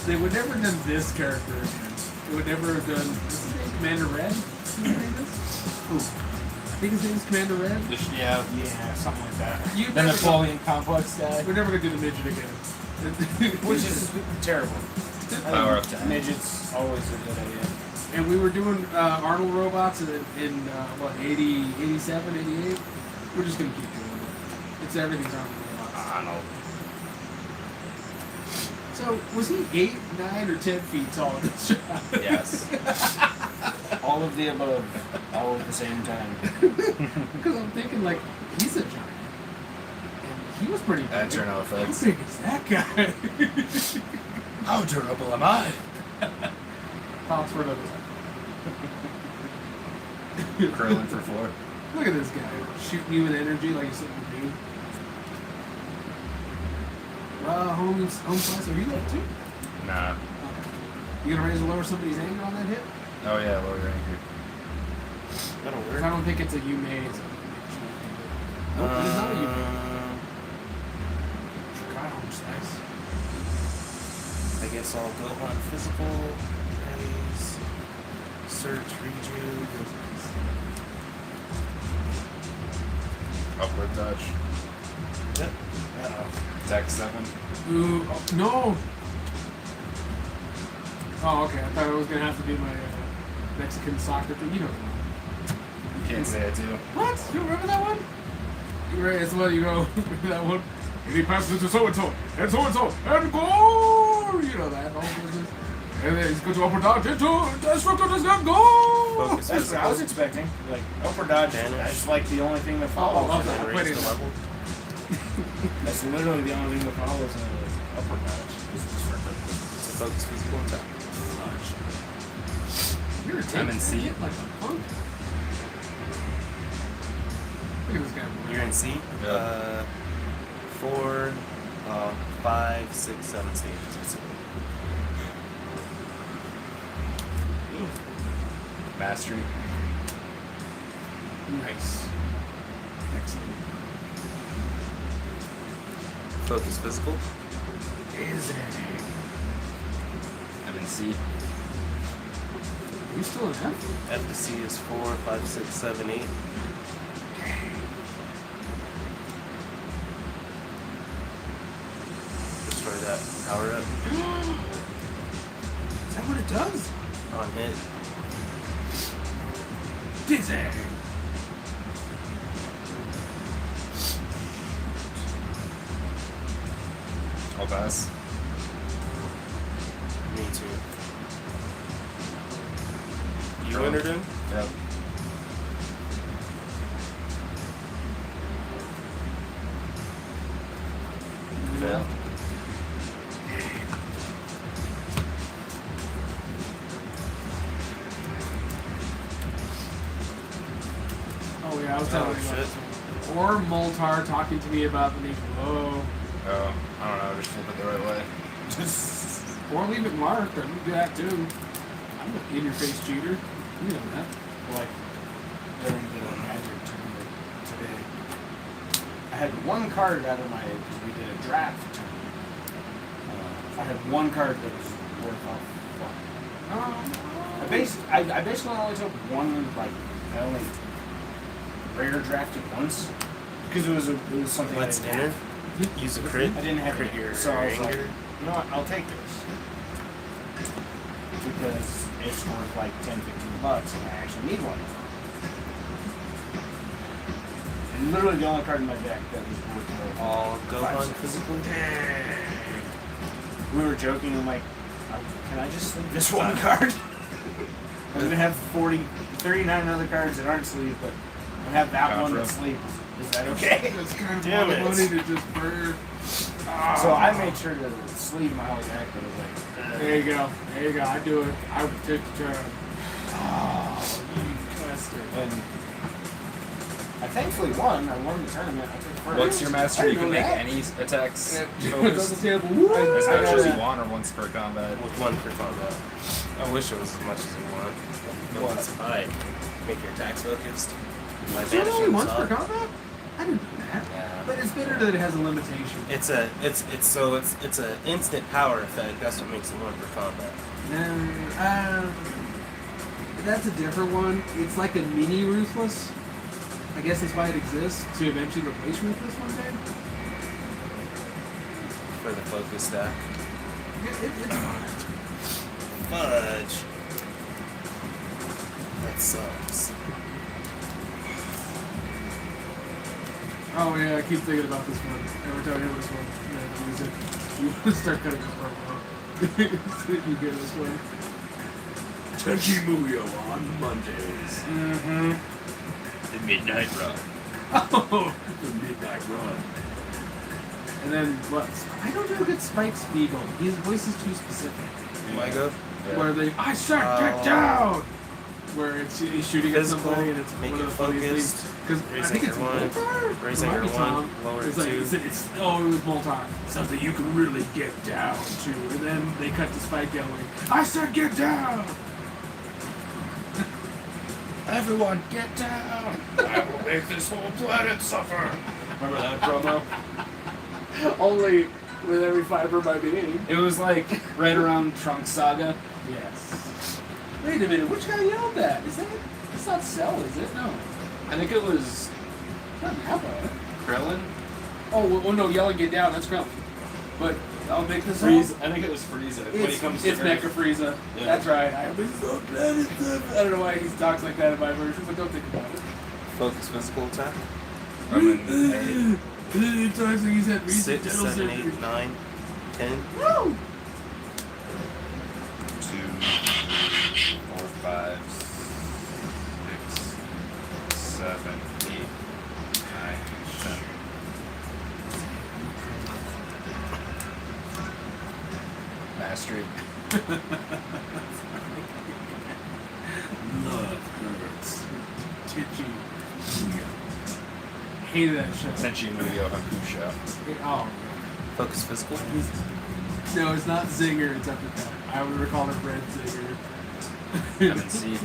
they would never have done this character again. They would never have done, what's his name, Commander Red? What's his name is? Who? I think his name's Commander Red. Yeah. Yeah, something like that. You The never Napoleon Complex guy. We're never gonna do the midget again. Which is terrible. Power up to him. Midget's always a good idea. And we were doing Arnold robots in what, 80, 87, 88? We're just going to keep doing it. It's everything's Arnold robots. Arnold. So, was he 8, 9, or 10 feet tall in this shot? Yes. All of the above, all at the same time. Because I'm thinking, like, he's a giant. And he was pretty big. That's your no How offense. big is that guy? How durable am I? Pops for another time. Curling for 4. Look at this guy. Shooting you with energy like he's something to do. Home slice, are you that too? Nah. Okay. You gonna raise or lower somebody's anger on that hit? Oh yeah, lower your anchor. That'll I work. don't think it's a you may. It's a nope, it is not a you may. Try home slice. I guess I'll go on physical, raise, search, rejuve. Upward touch. Yep. Deck 7. Ooh, oh, no! Oh, okay. I thought I was gonna have to do my Mexican soccer thing. You know that. You can't say it too. What? You remember that one? You right, it's what you go. Remember that one? And he passes it to so and so, and goal. You know that whole business. And then he's going to upper dodge into Destructo does not go. Focus That's what I was physical. expecting. Like, upper dodge, that's like the only thing that follows. love And that. then Wait raise a the minute. level. That's literally the only thing that follows upper dodge. So focus physical and tap. You're a I'm in C. like a punk. Look at this guy. You're in C. Yeah. 4, 5, 6, 7, 8. Mastery. Nice. Excellent. Focus physical. Is it? I'm in C. Are you still in F? F to C is 4, 5, 6, 7, 8. Destroy that power up Is that what it does? on hit. Dizzy. I'll pass. Me too. You Draw. entered in? Yep. Fail. Oh yeah, I was telling Oh, you about shit. this one. Or Moltar talking to me about the Naked Glow. Oh, I don't know. Just flip it the right way. Or leave it marked. I would do that too. I'm an in-your-face cheater. You know that. Like during the Magic tournament today, I had one card out of my because we did a draft tournament. I had one card that was worth off. I basically only took one. Like I only rare drafted once because it was something. What's I didn't dinner? have. Use a crit. I didn't have Crit it, your so I was like, anger. you know what? I'll take this because it's worth like $10, $15, and I actually need one. And literally the only card in my deck that was worth All go $5. on physical. We were joking. I'm like, can I just sleeve this one card? I'm gonna have 39 other cards that aren't sleeved, but I have that one that's sleeved. Is that okay? It's kind of Damn a lot of it. money to just burn. So I made sure to sleeve my whole deck, but it was like, There you go. There you go. I do it. I would take the turn. Oh, you bastard. and I thankfully won. I won the tournament. I took first. What's your master? I You didn't can know make that. any attacks That's focused a table. Woo! as I much as got you want or once per combat. With one per combat. I wish it was as much as you want. But once I make your attacks focused. My Is it only banishing's once per up. combat? I didn't know that. Yeah. But it's better that it has a limitation. It's a instant power effect. That's what makes it one per combat. That's a different one. It's like a mini Ruthless. I guess that's why it exists, to eventually replace Ruthless one day. For the focus stack. It's fine. Fudge. That sucks. Oh yeah, I keep thinking about this one. Every time I hear this one, yeah, use it. You want to start cutting the promo. So you get this one. Tenchi Muyo on Mondays. Mm-hmm. The Midnight Run. Oh, The Midnight Run. and then what? I don't know good Spike Spiegel. His voice is too specific. Migo? Where they, I shot get down. Where he's shooting at Physical, somebody and it's make one it of the funniest focused, things. Because I raise think it's anger one, Moltar. raise It might anger be one, Tom. lower it's like, two. it was Moltar. Something you can really get down to. And then they cut to Spike yelling, I said get down. Everyone, get down! I will make this whole planet suffer. Remember that promo? Only with every fiber of my being. It was like right around Trunks Saga. Yes. Wait a minute, which guy yelled that? Is that? It's not Cell, is it? No. I think it was It's not Nappa. Krillin. Oh, well, no, yelling get down, that's Krillin. But I'll make this Frieza. I think it was Frieza. When he It's comes Mecha to Earth. Frieza. Yeah. That's right. I was so glad it's them. I don't know why he talks like that in my version, but don't think about it. Focus physical attack. Roman, He talks like he's had recent 6, dental 7, surgery. 8, 9, 10. Woo! 2, 4, 5, 6, 7, 8, 9, 10. Mastery. Love hurts. Titchy. Hated that show. Tenchi Muyo Hakusho. Oh, Focus physical. no, it's not Zinger, it's Uppercut. I would recall it Red Zinger. M&C.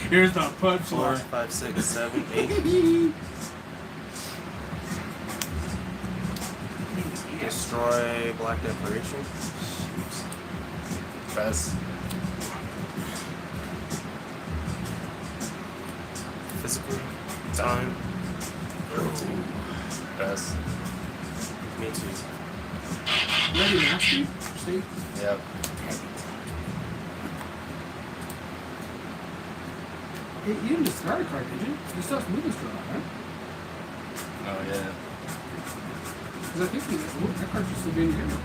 Here's the 4, punchline. 5, 6, 7, 8. Destroy Black Declaration. Fez. Physical. Time. Fez. Me too. Ready, Master? See? Yep. Hey, you didn't discard a card, did you? You still have Movement Straw, right? Oh yeah. Because I think that card should still be in your hand.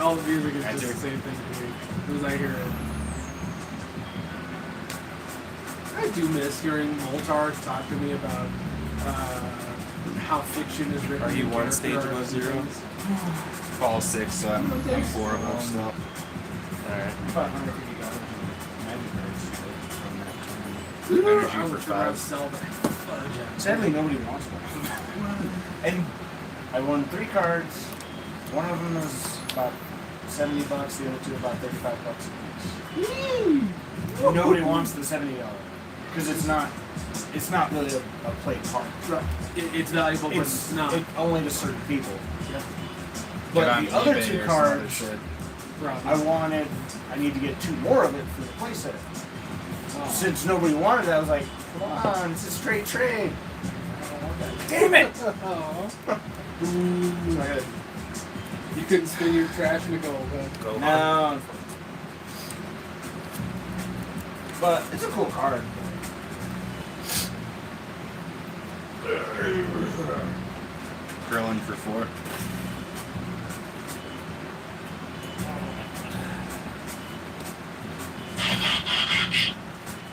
all the music is just the same thing to me. As I hear it. I do miss hearing Moltar talk to me about how fiction is written. Are you in one character stage arcs above and zero? things. Fall 6, so I'm Okay. 4 of them still. Alright. About $150 magic cards from that tournament. Energy I for would rather five. sell that fudge. Sadly, nobody wants one. And I won 3 cards. One of them was about $70. The other 2 about $35 apiece. Nobody wants the $70 because it's not really a play card. Right. It's valuable, but it's not. It only to certain people. Yep. But Get on the other eBay 2 or some other cards, shit. Probably. I need to get 2 more of it for the playset. Oh. Since nobody wanted it, I was like, come on, it's a straight trade. Damn it! Oh. So I gotta- You couldn't spin your trash in a goal, but Go on. No. But it's a cool card. Grilling for 4.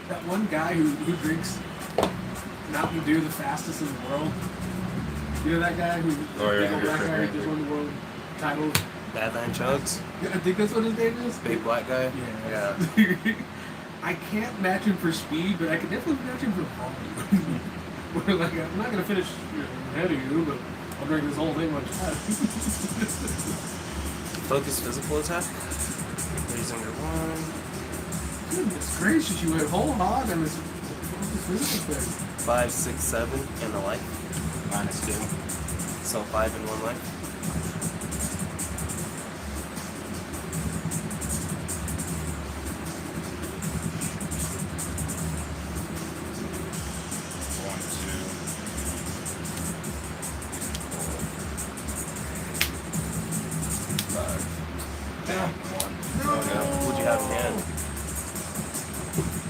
that one guy who drinks Mountain Dew the fastest in the world. You know that guy who Oh, yeah, big old black yeah, guy yeah. who just won the world title? Badland Chugs. Yeah, I think that's what his name is. Big black guy. Yeah. I can't match him for speed, but I can definitely match him for volume. Where like I'm not gonna finish ahead of you, but I'll drink this whole thing one shot. Focus physical attack. Raise under 1. Goodness gracious, you went whole hog on this physical thing. 5, 6, 7, and a life. -2. So 5 and 1 life. One, Yeah. What'd you have in hand?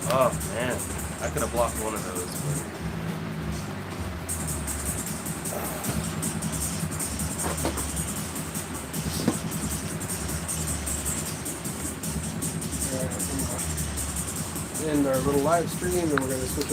Oh man, I could have blocked one of those. In our little live stream, and we're gonna switch